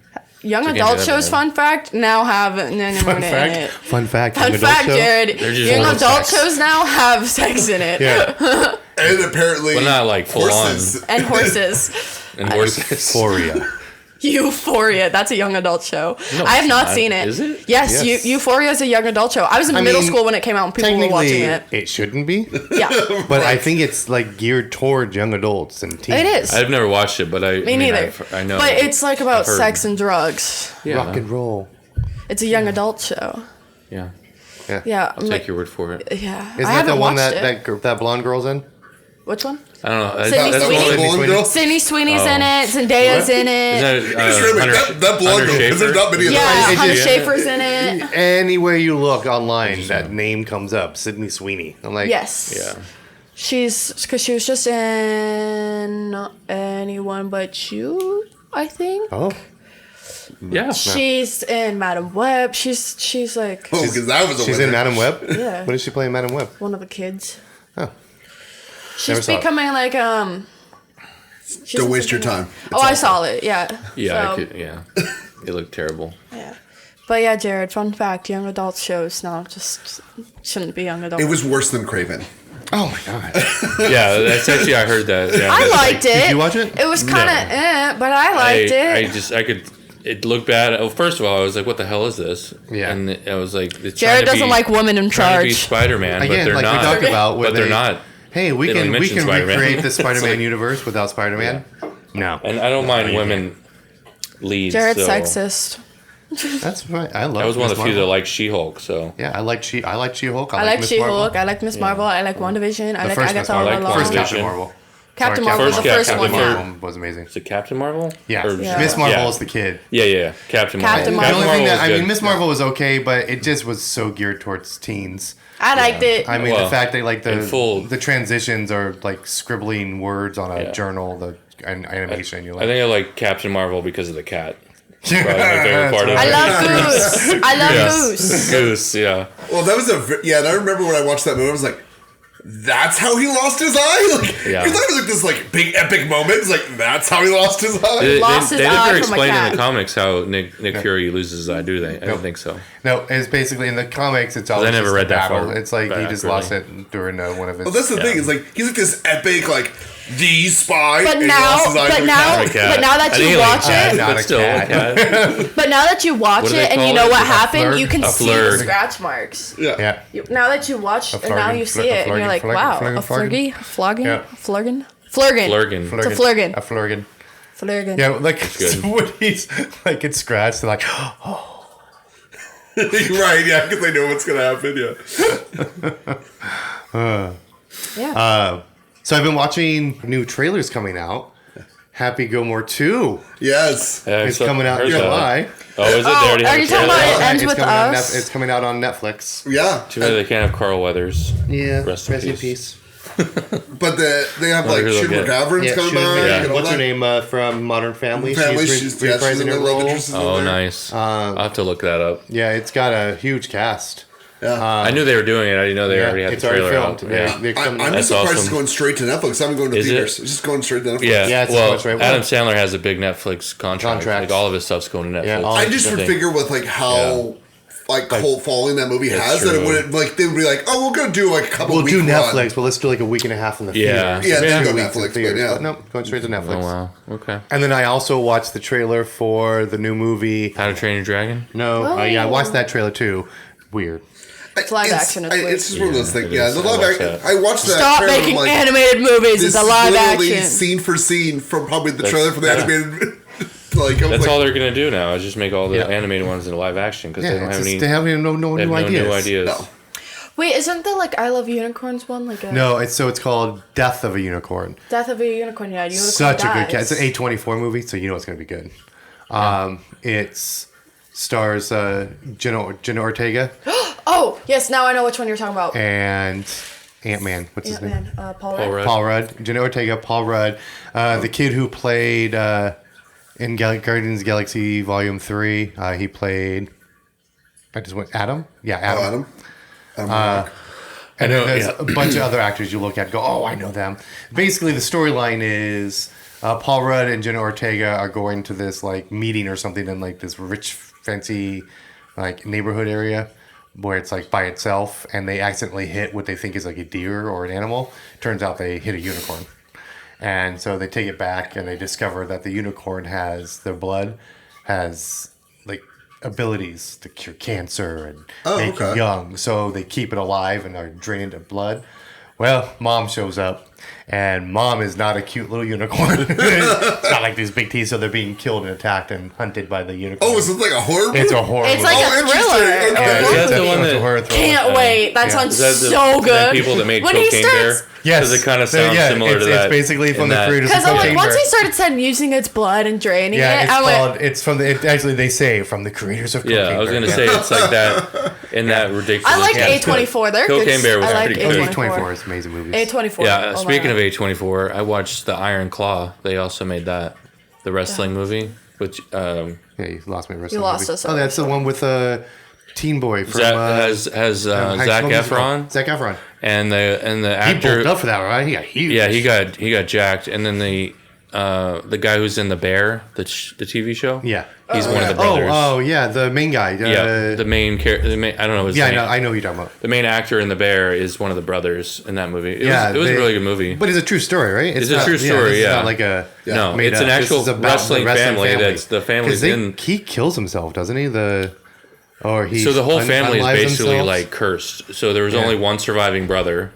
Young So can't adult do that shows, then. fun fact, now have fun in fact. it. Fun fact. Fun young adult fact, show. Jared. They're just Young full of adult sex. shows now have sex in it. Yeah. And apparently, But not like full horses. And horses. And horses. Euphoria. Euphoria. That's a young adult show. No, I have it's not not. seen it. Is it? Yes, Yes. Euphoria is a young adult show. I was in middle school when it came out and people were watching Technically, it. it shouldn't be, Yeah. but I think it's like geared toward young adults and teens. It is. I've never watched it, but Me neither. I know. But it's like about I've heard. sex and drugs. Yeah. Rock and roll. It's a young adult show. Yeah. Yeah. I'll take your word for it. Yeah. Isn't I that the haven't one watched that it. that blonde girl's in? Which one? I don't know. Sydney That's Sweeney? one of the- Blonde girl? Sydney Sweeney's Oh. in it. Zendaya's in it. Isn't that, Just remember, that blonde girl, because there's not many of Yeah, those. It Hunter just- Schafer's in it. Anywhere you look online, that name comes up. Sydney Sweeney. I'm like, Yes. Yeah. Because she was just in Not Anyone But You, I think. oh, Yeah. She's in Madam Web. She's like Oh, because that was a she's winner. in Madam Web. Yeah. What is she playing, Madam Web? one of the kids. Oh, Never She's saw it. becoming like she's Don't in waste your something time. else. Oh, I saw it. Yeah. Yeah. So, I could, yeah. It looked terrible. yeah. But yeah, Jared. Fun fact: young adult shows now just shouldn't be young adult. It was worse than Craven. oh my god. Yeah. That's actually I heard that. Yeah. I liked it. Did you watch it? It was kind of No. but I liked it. I could. It looked bad. Oh, first of all, I was like, "What the hell is this?" Yeah. And I was like, it's Jared trying to doesn't be- like women in trying to be charge. Spider-Man, but Again, they're like not. we talked about, where but they're they- not. Hey, we They don't can mention Spider-Man. recreate the It's Spider-Man like- universe without Spider-Man. No, And I don't mind women leads. Jared's so sexist. that's right. I love. I was one of the Miss few that Marvel. liked She-Hulk. So Yeah, I like She-Hulk. I like Miss She-Hulk. Marvel. I like Miss Marvel. I like WandaVision. I The like first Miss Agatha Marvel. I like First WandaVision. Captain Marvel. Captain Sorry, Marvel, the Captain- first Captain one. Marvel. Yeah. Marvel was amazing. is it Captain Marvel? Yeah, Or- Yeah. Miss Marvel Yeah. is the kid. Yeah. Captain Marvel. Captain The Marvel. only thing was that I mean, good. Miss Marvel was okay, but it just was so geared towards teens. I liked it. I mean, Well, the fact that like in full- the transitions are like scribbling words on a Yeah. journal, the animation. You're I like, think I like Captain Marvel because of the cat. Probably my favorite part of I it. love Goose. I love Yes. Goose. Goose, yeah. Well, that was and I remember when I watched that movie, I was like, that's how he lost his eye? Like, Yeah. because that was like this like big epic moment. It's like, that's how he lost his eye? They, Lost they his never eye from a explain in cat. the comics how Nick Fury loses his eye, do they? I don't think so. no, it's basically in the comics. It's all I never just read a that battle. far It's like he back, just really. lost it during one of his. Well, that's the Yeah. thing. Is like, he's like this epic, like, the spy. But and he now, lost his eye but to a now, cat. A cat. but now that I you think watch like it, Not but a still, cat. a cat. but now that you watch What do they it and you call know it? what A happened, flurg? you can A see the flurg. scratch marks. Yeah. yeah. Now that you watch and now flurgan, you see a it and you're like, flurgan, wow, flurgan, a flurgy, flogging, Yeah. flurgan. Flurgan. It's a flurgan. A flurgan. Flurgan. Yeah, like good. when he's like it's scratched, they're like, Right, yeah, because they know what's going to happen, yeah. Yeah. So I've been watching new trailers coming out. Happy Gilmore 2 Yes. Yeah, is so- coming out in heard that. July. Oh, is it? They Oh, already are have you a talking trailer about out? it ends It's with coming on us? it's coming out on Netflix. Yeah. Too bad they can't have Carl Weathers. Yeah. Rest in peace. But they have, like, wonder who Shooter they'll get. McGavran's Yeah, coming Shooter back. McGavran. and all What's her that. name from Modern Family? Family, She's she's reprising the her love role. interest is in Oh, there. nice. I'll have to look that up. Yeah, it's got a huge cast. Yeah. I knew they were doing it. I didn't know they already had it's the trailer already out. filmed. Yeah. They're coming- I'm That's just surprised it's awesome. going straight to Netflix. I haven't going to Is it? theaters. It's just going straight to Netflix. Yeah, Yeah, it's well, much right. Adam Sandler has a big Netflix contract. Contract. Like all of his stuff's going to Netflix. Yeah, all- I just I would think. figure with like how like cult following that movie has, that it would like they would be like, oh, we're gonna do like a couple. We'll do Netflix, run. but let's do like a week and a half in the Yeah. theater. Yeah, then go 2 weeks in Netflix, theaters, but yeah. but nope, going straight to Netflix. Oh wow. Okay. And then I also watched the trailer for the new movie. How to Train Your Dragon. No, yeah, I watched that trailer too. Weird. It's live action. It's just one of those things. it Yeah, is. the live action. That. I watched that. Stop trailer, making I'm like, animated movies. this It's a is live literally action. scene for scene from probably the trailer for the Yeah. animated. Like I was That's like, all they're gonna do now is just make all the Yeah. animated ones in live action because Yeah, they don't have any. they have no they have new ideas. new ideas. No. Wait, isn't the like I Love Unicorns one like a No, it's called Death of a Unicorn. Death of a Unicorn? Yeah, unicorn Such a dies. good cast. It's an A24 movie, so you know it's going to be good. It stars Jenna Ortega Oh yes, now I know which one you're talking about. and Ant-Man. What's his name? Ant-Man, Paul Paul Rudd. Rudd. Paul Rudd. Jenna Ortega, Paul Rudd. The kid who played in Guardians of the Galaxy Volume 3, he played... I just went... Adam? Yeah, Adam. Adam. And then know, there's yeah. a bunch of other actors you look at and go, oh, I know them. Basically, the storyline is Paul Rudd and Jenna Ortega are going to this like meeting or something in like this rich, fancy like neighborhood area where it's like by itself, and they accidentally hit what they think is like a deer or an animal. Turns out they hit a unicorn. And so they take it back and they discover that the unicorn their blood has like abilities to cure cancer and make you young. So they keep it alive and are drained of blood. Well, Mom shows up, and Mom is not a cute little unicorn. It's got like these big teeth, so they're being killed and attacked and hunted by the unicorn. Oh, so it's like a horror movie? It's a horror It's movie. like a interesting. thriller. Okay. Is that the one It's a that- horror thriller. Can't wait. That Yeah. sounds Is that the so good. people that made When he Cocaine starts- Bear? Yes. Because it kind of So, sounds similar it's, to that. It's basically from in the that- creators of Because I'm like, Cocaine once Bear. he started saying using its blood and draining Yeah, it, it's I went, called. It's from the. Actually, they say from the creators of Cocaine Yeah, I was Bear. gonna say it's like that in that ridiculous. I like yeah, it's good. A24. They're good. Cocaine Bear was I like pretty good. A24 is amazing movies. A24. Yeah, oh my speaking God. of A24, I watched the Iron Claw. They also made that, the wrestling movie, which Yeah, you lost me. You lost us Oh, that's the one with Teen Boy from has High Zac School Musical. Efron Zac Efron. and the He actor. bulked up for that, right? He got huge. Yeah, he got jacked, and then the guy who's in The Bear, the TV show. Yeah. he's one of the brothers. Oh, yeah, the main guy. Yeah, the main character. I don't know his name. I know who you're talking about. The main actor in The Bear is one of the brothers in that movie. It was a they- really good movie. But it's a true story, right? It's a true story, this is yeah. not like a No, made it's an up. This actual is about wrestling the family that's- the family's 'Cause in- He kills himself, doesn't he? So the whole family is unlives basically themselves? like cursed. So there was only one surviving brother,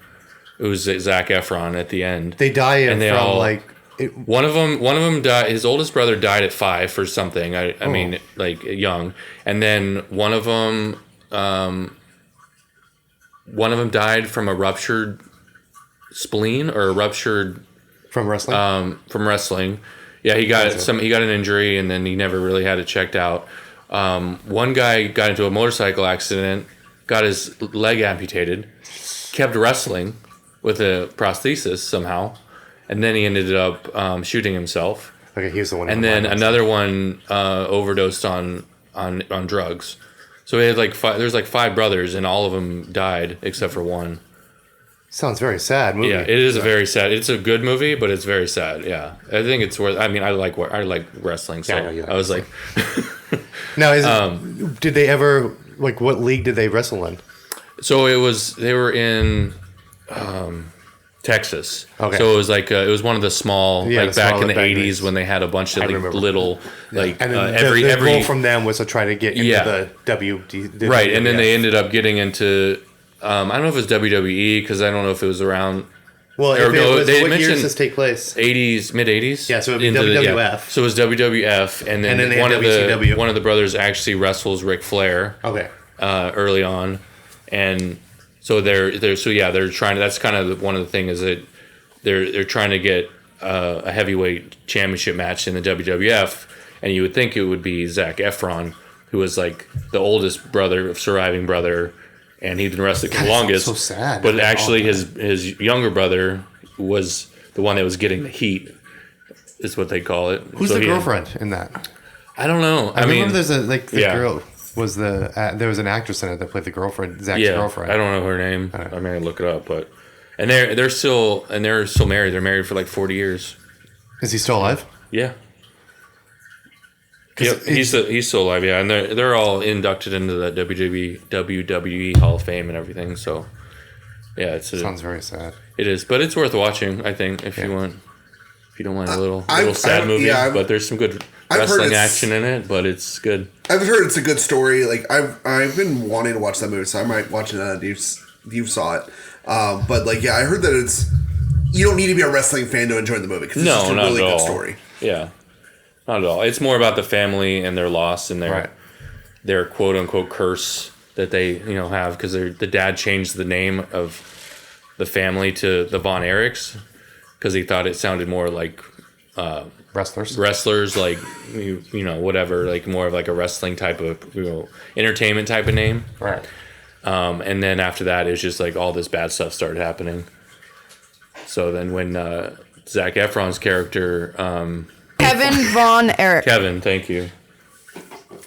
who's Zac Efron at the end. They die and they from all- like. One of them died. His oldest brother died at 5 for something. I mean, like young. And then one of them died from a ruptured spleen or a ruptured From wrestling. from wrestling. Yeah, he got an injury and then he never really had it checked out. One guy got into a motorcycle accident, got his leg amputated, kept wrestling with a prosthesis somehow, and then he ended up shooting himself. Okay, he was the one. And then another one overdosed on drugs. So he had there's like 5 brothers, and all of them died except for one. Sounds very sad movie. Yeah, it is a very sad. It's a good movie, but it's very sad. Yeah, I think it's worth. I mean, I like wrestling, so Yeah, I know you like I was like, Now, did they ever what league did they wrestle in? so they were in Texas. Okay. So it was it was one of the small Yeah, back small in the back 80s leagues. when they had a bunch of remember. little And then every the goal from them was to try to get into Yeah. the WD. right, and then they ended up getting into. I don't know if it was WWE because I don't know if it was around Well, or if it no, was, they what year mentioned- does this take place? 80s, mid 80s. Yeah, so it'd be WWF. So it was WWF, and then, And then they one had of WCW. one of the brothers actually wrestles Ric Flair Okay. early on, and so they're trying to. That's kind of one of the things is that they're trying to get a heavyweight championship match in the WWF, and you would think it would be Zac Efron, who was like the oldest surviving brother. And he'd been wrestling for the longest. So sad. But actually, his younger brother was the one that was getting the heat, is what they call it. Who's So the he- girlfriend in that? I don't know. I mean, remember there's the yeah. girl was there was an actress in it that played the girlfriend, Zach's yeah, girlfriend. I don't know her name. I mean, I'd look it up, but and they're still married. They're married for like 40 years. Is he still alive? Yeah. Yep, he's still alive, yeah, and they're all inducted into the WWE Hall of Fame and everything. So, yeah, sounds very sad. It is, but it's worth watching. I think if you don't mind a little sad movie, but there's some good wrestling action in it. But it's good. I've heard it's a good story. Like I've been wanting to watch that movie, so I might watch it now that you saw it. But like, yeah, I heard that you don't need to be a wrestling fan to enjoy the movie because it's just a really good story. Yeah. Not at all. It's more about the family and their loss and their quote unquote curse that they have because the dad changed the name of the family to the Von Erichs because he thought it sounded more like wrestlers like whatever, like more of like a wrestling type of entertainment type of name. Right. And then after that, it's just like all this bad stuff started happening. So then when Zac Efron's character. Kevin Von Erich. Kevin, thank you.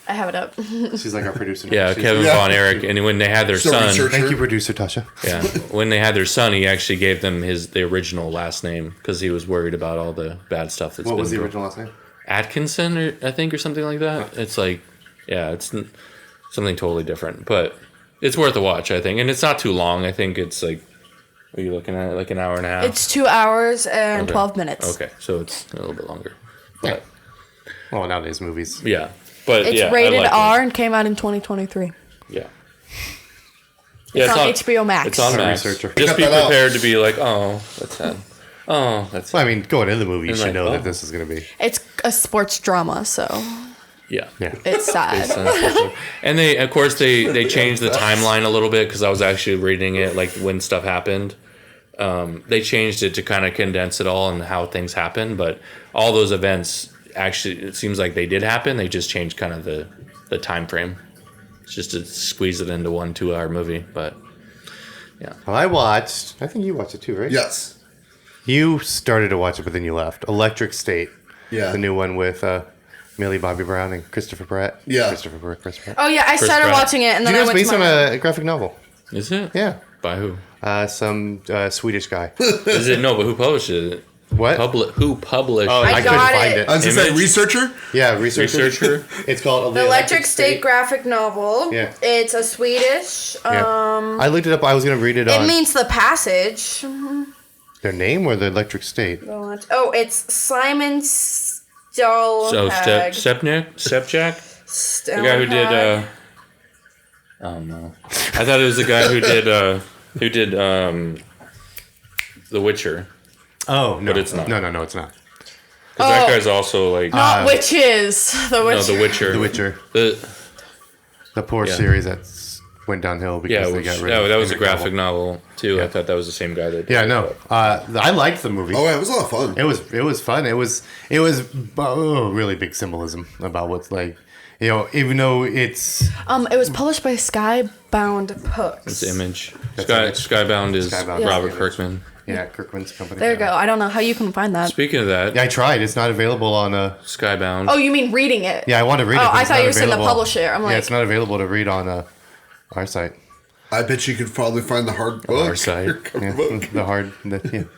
I have it up. She's like our producer. Yeah, Kevin Von Erich. And when they had their son... Thank you, producer Tasha. Yeah. When they had their son, he actually gave them the original last name because he was worried about all the bad stuff that's What was the original last name? Atkinson, I think, or something like that. Huh. It's like... Yeah, it's something totally different. But it's worth a watch, I think. And it's not too long. I think it's like... Are you looking at like an hour and a half? It's 2 hours and 12 minutes. Okay, so it's a little bit longer. But, well, nowadays movies. Yeah. But it's rated R and came out in 2023. Yeah. It's on HBO Max. It's on Max. Just be prepared to be like, oh, that's sad. Oh, that's sad. Well, I mean, going into the movie, you should know that this is going to be. It's a sports drama, so. Yeah. It's sad. And they changed the timeline a little bit because I was actually reading it like when stuff happened. They changed it to kind of condense it all and how things happen, but all those events actually, it seems like they did happen. They just changed kind of the time frame. It's just to squeeze it into 1 2-hour movie, but yeah. Well, I think you watched it too, right? Yes. You started to watch it, but then you left. Electric State. Yeah. The new one with Millie Bobby Brown and Christopher Pratt. Yeah. Chris Pratt. Oh, yeah, I started watching it, and then I went to based on a graphic novel. Is it? Yeah. By who? Some Swedish guy. Is it? No, but who published it? What? Who published? Oh, I couldn't find it. I was going to say researcher? Yeah, researcher. It's called The Electric State graphic novel. Yeah. It's a Swedish. I looked it up. I was going to read it on. It means the passage. Their name or the Electric State? Oh, it's Simon Stolhag. So Stepjack? The guy who did. Oh no! I thought it was the guy who did The Witcher. Oh no, but it's not. No, it's not. Because that guy's also like not Witches. The Witcher. No, The Witcher. The Witcher. The poor series that went downhill because they got rid of it. That was a graphic novel too. Yeah. I thought that was the same guy that. Yeah, no. I liked the movie. Oh, yeah, it was a lot of fun. It was fun. It was really big symbolism about what's like. Even though it's... it was published by Skybound Books. It's Image. Skybound is Robert Kirkman. Yeah, Kirkman's company. There you go. I don't know how you can find that. Speaking of that... Yeah, I tried. It's not available on... Skybound. Oh, you mean reading it? Yeah, I want to read it. Oh, I thought you were saying the publisher. I'm like... Yeah, it's not available to read on our site. I bet you could probably find the hard book. Our site.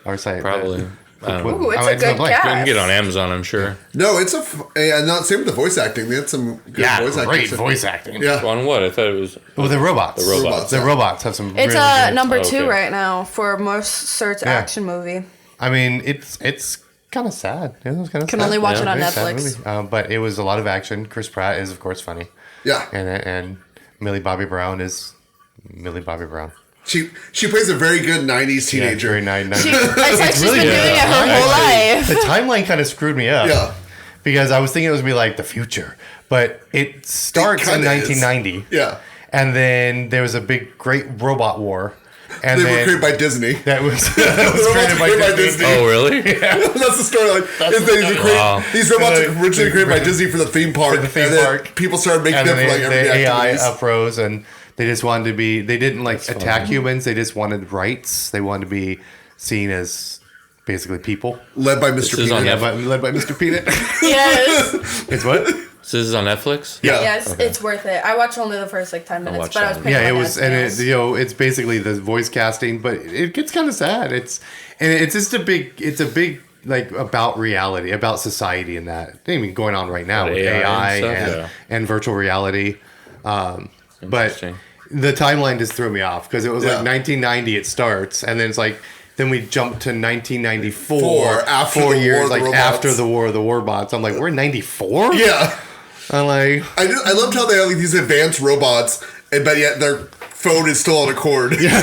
Our site. Probably. Ooh, it's a good cast. You can get it on Amazon, I'm sure. No, it's not same with the voice acting. They had some good voice acting. Great voice acting. Yeah. On what? I thought it was... Oh, the robots. The robots have some... It's really number 2 right now for most searched action movie. I mean, it's kind of sad. It was kind of Can only watch it on Netflix. But it was a lot of action. Chris Pratt is, of course, funny. Yeah. And Millie Bobby Brown is Millie Bobby Brown. She plays a very good 90s teenager. Yeah, very 90s. It's like she's been doing it her whole life. The timeline kind of screwed me up. Yeah. Because I was thinking it was going to be like the future. But it starts in 1990. Yeah. And then there was a great robot war. And they were created by Disney. That was created by Disney. Oh, really? Yeah. That's the storyline. These robots were originally created by Disney for the theme park. People started making them for like everyday AI activities. uprose and they just wanted to be... They didn't attack humans. They just wanted rights. They wanted to be seen as basically people. Led by Mr. Peanut. Led by Mr. Peanut. Yes. It's what? So this is on Netflix? Yeah. Yes, it's worth it. I watched only the first 10 minutes, but I was paying it was, and it's basically the voice casting, but it gets kind of sad. It's just a big like about reality, about society, and that even going on right now with AI and virtual reality. But the timeline just threw me off because it was like 1990 it starts, and then it's like then we jump to 1994, after 4 the years War of the like Robots. after the War of the Warbots. I'm like, we're in 94. Yeah. I'm like, I loved how they have like these advanced robots, but yet their phone is still on a cord. Yeah,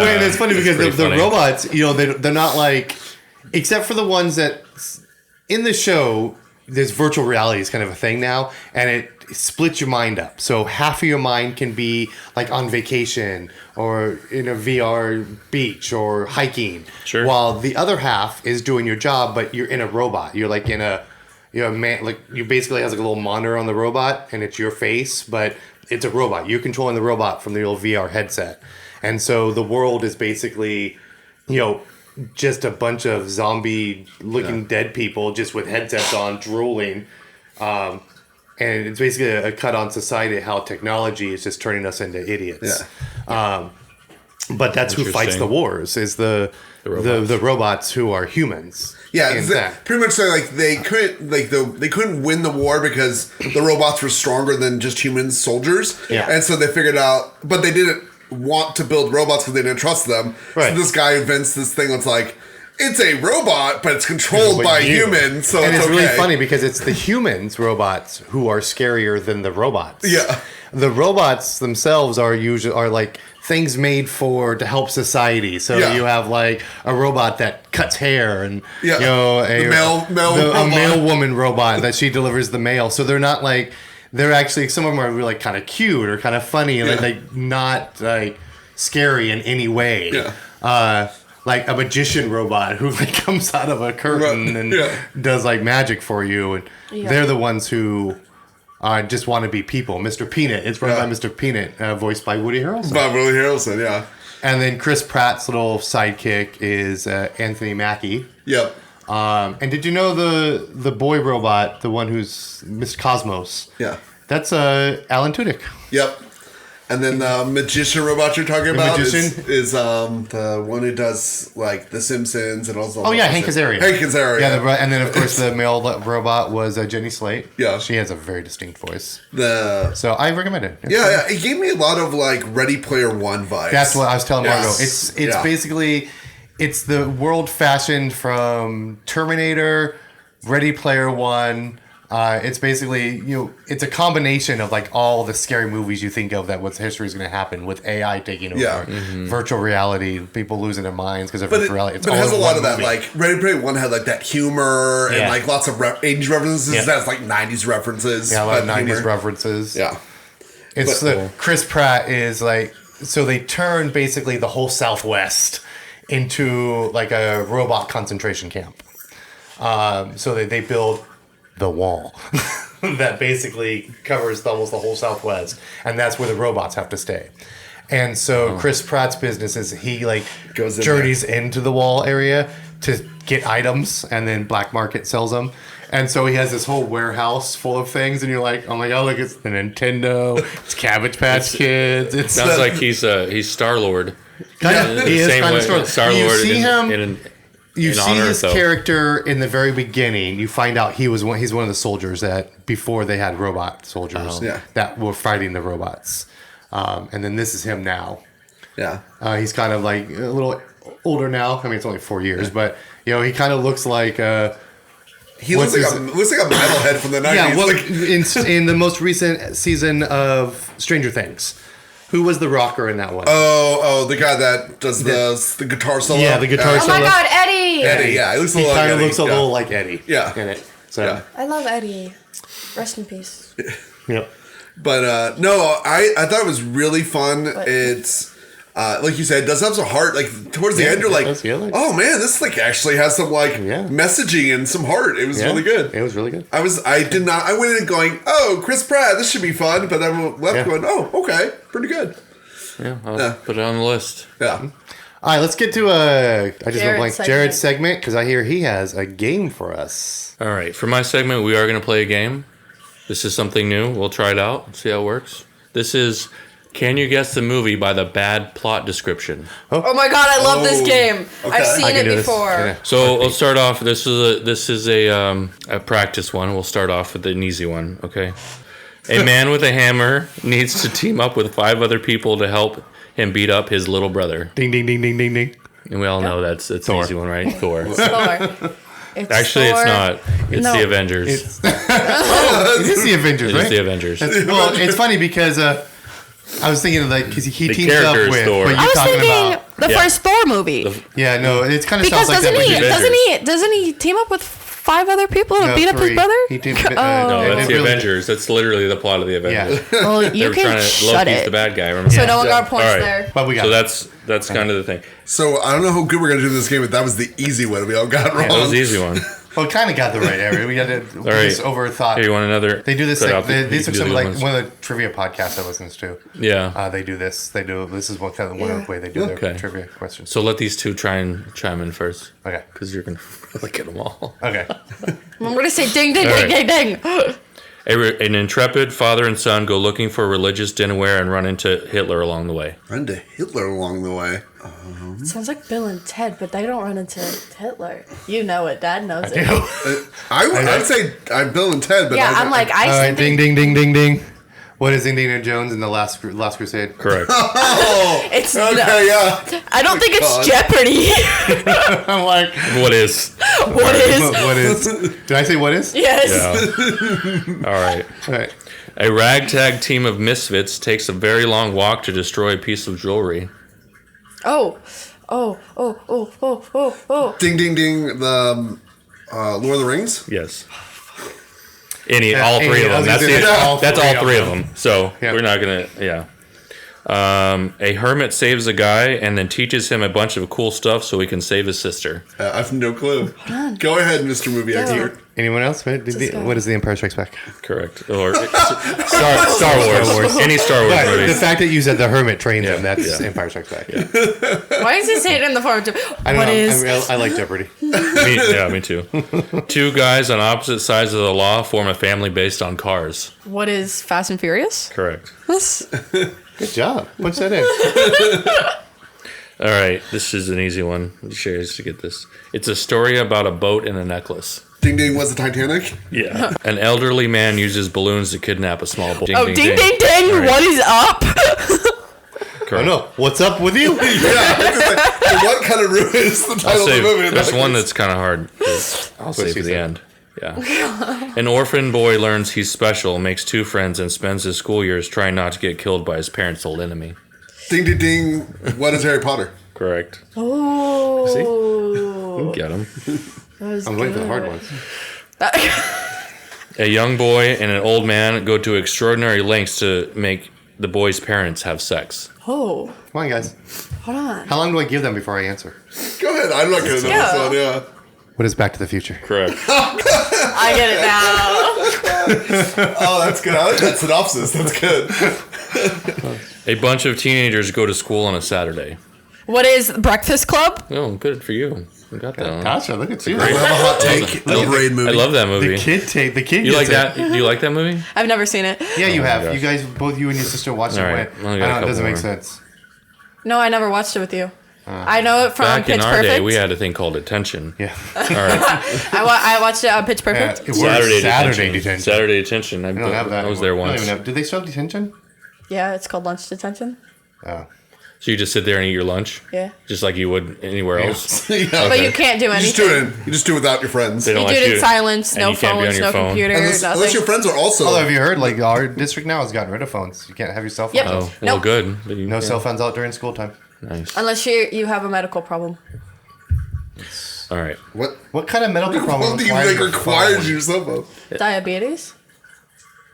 and it's funny because the robots, you know, they're not like, except for the ones that in the show, there's virtual reality is kind of a thing now, and it splits your mind up. So half of your mind can be like on vacation or in a VR beach or hiking, while the other half is doing your job, but you're in a robot. You're like in a, you know, man, like you basically has like a little monitor on the robot, and it's your face, but it's a robot. You're controlling the robot from the old VR headset. And so the world is basically, you know, just a bunch of zombie-looking dead people just with headsets on, drooling. And it's basically a cut on society, how technology is just turning us into idiots. Yeah. But that's who fights the wars, is the robots who are humans. Yeah, pretty much. Like they couldn't win the war because the robots were stronger than just human soldiers. Yeah. And so they figured out, but they didn't want to build robots because they didn't trust them. Right. So this guy invents this thing that's like, it's a robot, but it's controlled by humans. So and it's really funny because it's the humans robots who are scarier than the robots. Yeah. The robots themselves are like things made to help society. So you have like a robot that cuts hair, and you know a male woman robot that she delivers the mail. So they're not like, they're actually, some of them are really kind of cute or kind of funny, and like not like scary in any way. Yeah. Like a magician robot who like comes out of a curtain and does like magic for you, and they're the ones who just want to be people. Mr. Peanut. It's run by Mr. Peanut, voiced by Woody Harrelson. By Woody Harrelson, yeah. And then Chris Pratt's little sidekick is Anthony Mackie. Yep. And did you know the boy robot, the one who's Mr. Cosmos? Yeah. That's Alan Tudyk. Yep. And then the magician robot you're talking about is the one who does like The Simpsons and also. Oh yeah, Hank Azaria. Hank Azaria. Yeah, and then of course the male robot was Jenny Slate. Yeah, she has a very distinct voice. So I recommend it. Yeah, it gave me a lot of like Ready Player One vibes. That's what I was telling Margo. It's basically, it's the world fashioned from Terminator, Ready Player One. It's basically, you know, it's a combination of like all the scary movies you think of that what history is going to happen with AI taking over, virtual reality, people losing their minds because of virtual reality. But it has a lot of that, like Ready Player One had like that humor and like lots of 80s references. Yeah. That's like 90s references. Yeah, a lot of 90s references. Yeah. It's Chris Pratt is like, so they turn basically the whole Southwest into like a robot concentration camp. So they build the wall that basically covers almost the whole Southwest, and that's where the robots have to stay. And so Chris Pratt's business is he like journeys into the wall area to get items, and then black market sells them. And so he has this whole warehouse full of things, and you're like, oh my god, look, it's the Nintendo, it's Cabbage Patch Kids. It sounds like he's Star-Lord. He is kind of Star-Lord. You see him. You see his Earth, character in the very beginning. You find out he's one of the soldiers that before they had robot soldiers that were fighting the robots. And then this is him now. Yeah. He's kind of like a little older now. I mean, it's only 4 years, but you know, he kind of looks like he looks like a metalhead from the 90s. Yeah, well, in the most recent season of Stranger Things. Who was the rocker in that one? Oh, the guy that does the guitar solo. Yeah, the guitar solo. Oh my god, Eddie! Eddie, yeah, he kind of looks a little like Eddie. Yeah, in it. So I love Eddie. Rest in peace. Yep. But no, I thought it was really fun. It's like you said, it does have some heart. Like towards the end, you're like, oh man, this like actually has some like messaging and some heart. It was really good. It was really good. I went in going, oh, Chris Pratt, this should be fun. But then left going, oh, okay, pretty good. Yeah, I'll put it on the list. Yeah. All right, let's get to Jerod's segment, because I hear he has a game for us. All right, for my segment, we are going to play a game. This is something new. We'll try it out, see how it works. This is Can you guess the movie by the bad plot description? Oh my god, I love this game. Okay. I've seen it before. Yeah. So we'll start off. This is a practice one. We'll start off with an easy one. Okay. A man with a hammer needs to team up with 5 other people to help him beat up his little brother. Ding, ding, ding, ding, ding, ding. And we all know that's an easy one, right? Thor. Thor. Actually, it's not. It's No. the Avengers. It is the Avengers, It right? is the Avengers. Well, it's funny because I was thinking like because he The teams up character is with, Thor. but I you're was talking thinking about the Yeah. first Thor movie. yeah, no, it's kind of Because sounds like that. doesn't he team up with 5 other people to No, beat up his 3. brother? He did, No, and that's it the really- Avengers. That's literally the plot of the Avengers. Yeah, Well, They you were can trying to. shut Loki's it. the bad guy. Remember? So no one got points All right. there. but we got So it. that's kind of the thing. So I don't know how good we're gonna do in this game, but that was the easy one we all got wrong. That was the easy one. Well, kind of got the right area. We got it. All right. Just overthought. Here, you want another? They do this. cut Like, out the- these you are can do some the like ones. one of the trivia podcasts I listen to. Yeah. They do this. They do. This is one kind of one of the way they do Okay. their trivia questions. So let these two try and chime in first, Okay. because you're gonna really get them all. Okay. I'm gonna say ding, ding, All ding, right. ding, ding. An intrepid father and son go looking for religious dinnerware and run into Hitler along the way. Run to Hitler along the way. Sounds like Bill and Ted, but they don't run into Hitler. You know it. Dad knows it. I'd say I'm Bill and Ted, but Yeah, I'm like, I All right. think Ding, ding, ding, ding, ding. What is Indiana Jones in the Last Crusade? Correct. it's. okay, yeah. I don't think it's God. Jeopardy. I'm like, What is? What is? what is? Did I say what is? Yes. Yeah. All right. All right. A ragtag team of misfits takes a very long walk to destroy a piece of jewelry. Oh. Ding, ding, ding. The Lord of the Rings. Yes. Yeah, All 3 of I them. was That's gonna say, all that's three all of 3 of them. them. So Yeah. we're not gonna. Yeah. A hermit saves a guy and then teaches him a bunch of cool stuff so he can save his sister. I have no clue. Go ahead, Mr. Movie Expert. Anyone else? What is the Empire Strikes Back? Correct. Or Star Wars. Any Star Wars But movie. the fact that you said the hermit trains him, that's yeah. Empire Strikes Back. Why is he saying it in the form of? I don't What know. is? I like Jeopardy. Me too. 2 guys on opposite sides of the law form a family based on cars. What is Fast and Furious? Correct. Good job. Punch that in. All right, this is an easy one. I'm sure you should get this. It's a story about a boat and a necklace. Ding, ding. Was the Titanic? Yeah. An elderly man uses balloons to kidnap a small boy. Oh, ding, ding, ding! All right. What is up? Oh no! What's up with you? Yeah. I was like, so what kind of ruins the title of the movie? There's one that's kind of hard. I'll save for the end. Yeah. An orphan boy learns he's special, makes 2 friends, and spends his school years trying not to get killed by his parents' old enemy. Ding, ding, ding. What is Harry Potter? Correct. Oh. Get him. I'm waiting for the hard ones. A young boy and an old man go to extraordinary lengths to make the boy's parents have sex. Oh. Come on, guys. Hold on. How long do I give them before I answer? Go ahead. I'm not going to know Yeah. this one. Yeah. What is Back to the Future? Correct. I get it now. Oh, that's good. I like that synopsis. That's good. A bunch of teenagers go to school on a Saturday. What is Breakfast Club? Oh, good for you. You got that one. Gotcha. Look at you. I have a hot take. The Braid movie. I love that movie. The kid. You like gets that? Do you like that movie? I've never seen it. Yeah, you Oh my have. gosh. You guys, both you and your sister watched it. All right. Went, Well, I I got a don't know, it couple doesn't make more. sense. No, I never watched it with you. I know it from Back Pitch in our Perfect. day, we had a thing called Attention. Yeah. All right. I watched it on Pitch Perfect. It Saturday Saturday detention. detention. Saturday detention. I don't have that. I was there anymore. I don't once. even have- Do they still have detention? Yeah, it's called lunch detention. Oh. So you just sit there and eat your lunch, Yeah. just like you would anywhere else. Yeah. But you can't do You just anything. do it. You just do it without your friends. They don't You do let it in silence, and no you can't be on phones, your no phone. computer, Unless nothing. your friends are also. Although, have you heard, like, our district now has gotten rid of phones. You can't have your cell phone. Yep. out. Oh, well, Nope. good. But you, No yeah, cell phones out during school time. Nice. Unless you have a medical problem. All right. What? What kind of medical problem What do you requires think a requires phone? your cell phone? Diabetes?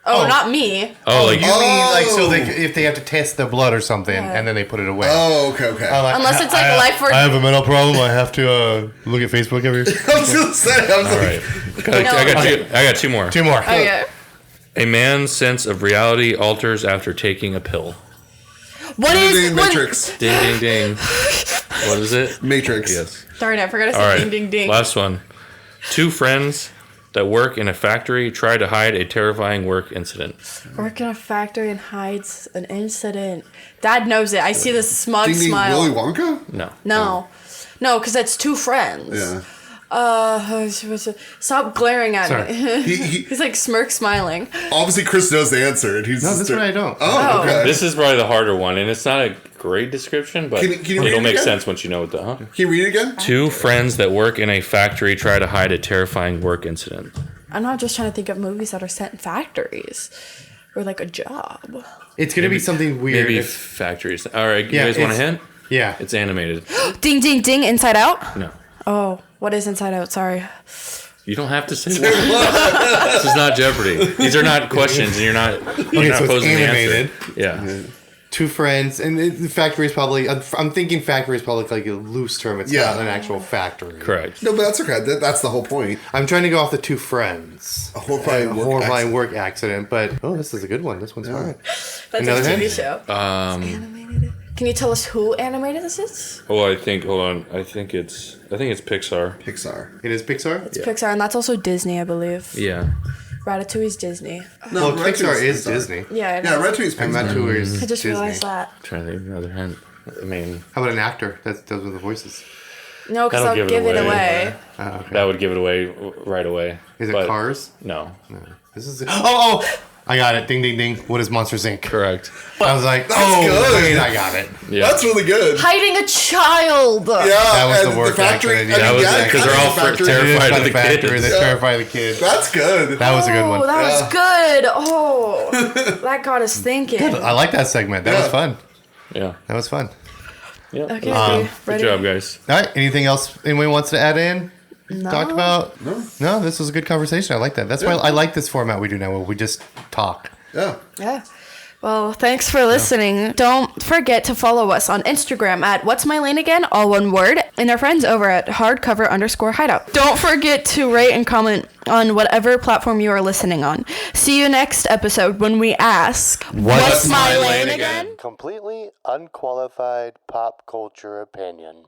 Oh, not me. Oh, like You mean, like, so Oh. if they have to test the blood or something, Yeah. and then they put it away. Oh, okay, okay. I'm like, Unless it's like life or... I have a mental problem. I have to look at Facebook every. I was gonna say. I was all like, right. I got 2 more. 2 more. Okay. A man's sense of reality alters after taking a pill. What ding, is... ding, what- Matrix. Ding, ding, ding. What is it? Matrix. Yes. Darn it, I forgot to say All right. ding, ding, ding. Last one. 2 friends that work in a factory try to hide a terrifying work incident. Work in a factory and hides an incident. Dad knows it. I see this smug Ding Ding smile. Willy Wonka? No, because that's two friends. Yeah. Stop glaring at Sorry. me. He He's like smirk smiling. obviously Chris knows the answer, and he's No, just this one I don't. Oh, okay. This is probably the harder one, and it's not a great description, but Can you read it'll it make again? sense once you know what the. Huh? Can you read it again? Two friends that work in a factory try to hide a terrifying work incident. I'm not just trying to think of movies that are set in factories or like a job. It's gonna be something weird. Maybe if- factories. All right, you Yeah, guys want a it's- hint? yeah. It's animated. Ding, ding, ding. Inside Out. No. Oh, what is Inside Out? Sorry. You don't have to say that. This is not Jeopardy. These are not questions, and you're not so it's posing animated. the answer. Yeah. Two friends, and the factory is probably. I'm thinking factory is probably like a loose term. It's Yeah. not an actual factory. Correct. No, but that's okay. That's the whole point. I'm trying to go off the two friends. A horrifying work accident. But this is a good one. This one's hard. That's Another a TV hint? show. Animated. Can you tell us who animated this is? Oh, I think. Hold on. I think it's Pixar. Pixar. It is Pixar. It's Pixar, and that's also Disney, I believe. Yeah. Ratatouille's Disney. No, Well, Pixar is Pixar. Disney. Yeah, I Yeah, know. Ratatouille's And Pixar. Ratatouille is I just Disney. realized that. Trying to think of another hint. I mean, How about an actor? Those are the voices. No, because That'll I'll give it away. Oh, okay. that would give it away right away. Is it But Cars? No. This is. Oh! I got it. Ding, ding, ding. What is Monsters Inc? Correct. I was like, That's oh, good. wait, I got it. Yeah. That's really good. Hiding a child. Yeah, That was and the work factory. accident, yeah. That was yeah, it, 'cause they're kind all of factory. terrified By of the factory. kids. They Yeah. terrify the kids. That's good. That was a good one. Oh, that was good. Oh, that got us thinking. I like that segment. That Yeah. was fun. Yeah. That was fun. Yeah. Okay, Good ready? job, guys. All right. Anything else anyone wants to add in? No. Talked about? No, this was a good conversation. I like that. That's why I like this format we do now where we just talk. Yeah. Yeah. Well, thanks for listening. Don't forget to follow us on Instagram at What's My Lane Again, all one word, and our friends over at hardcover_hideout. Don't forget to rate and comment on whatever platform you are listening on. See you next episode when we ask, What's my lane again? Completely unqualified pop culture opinion.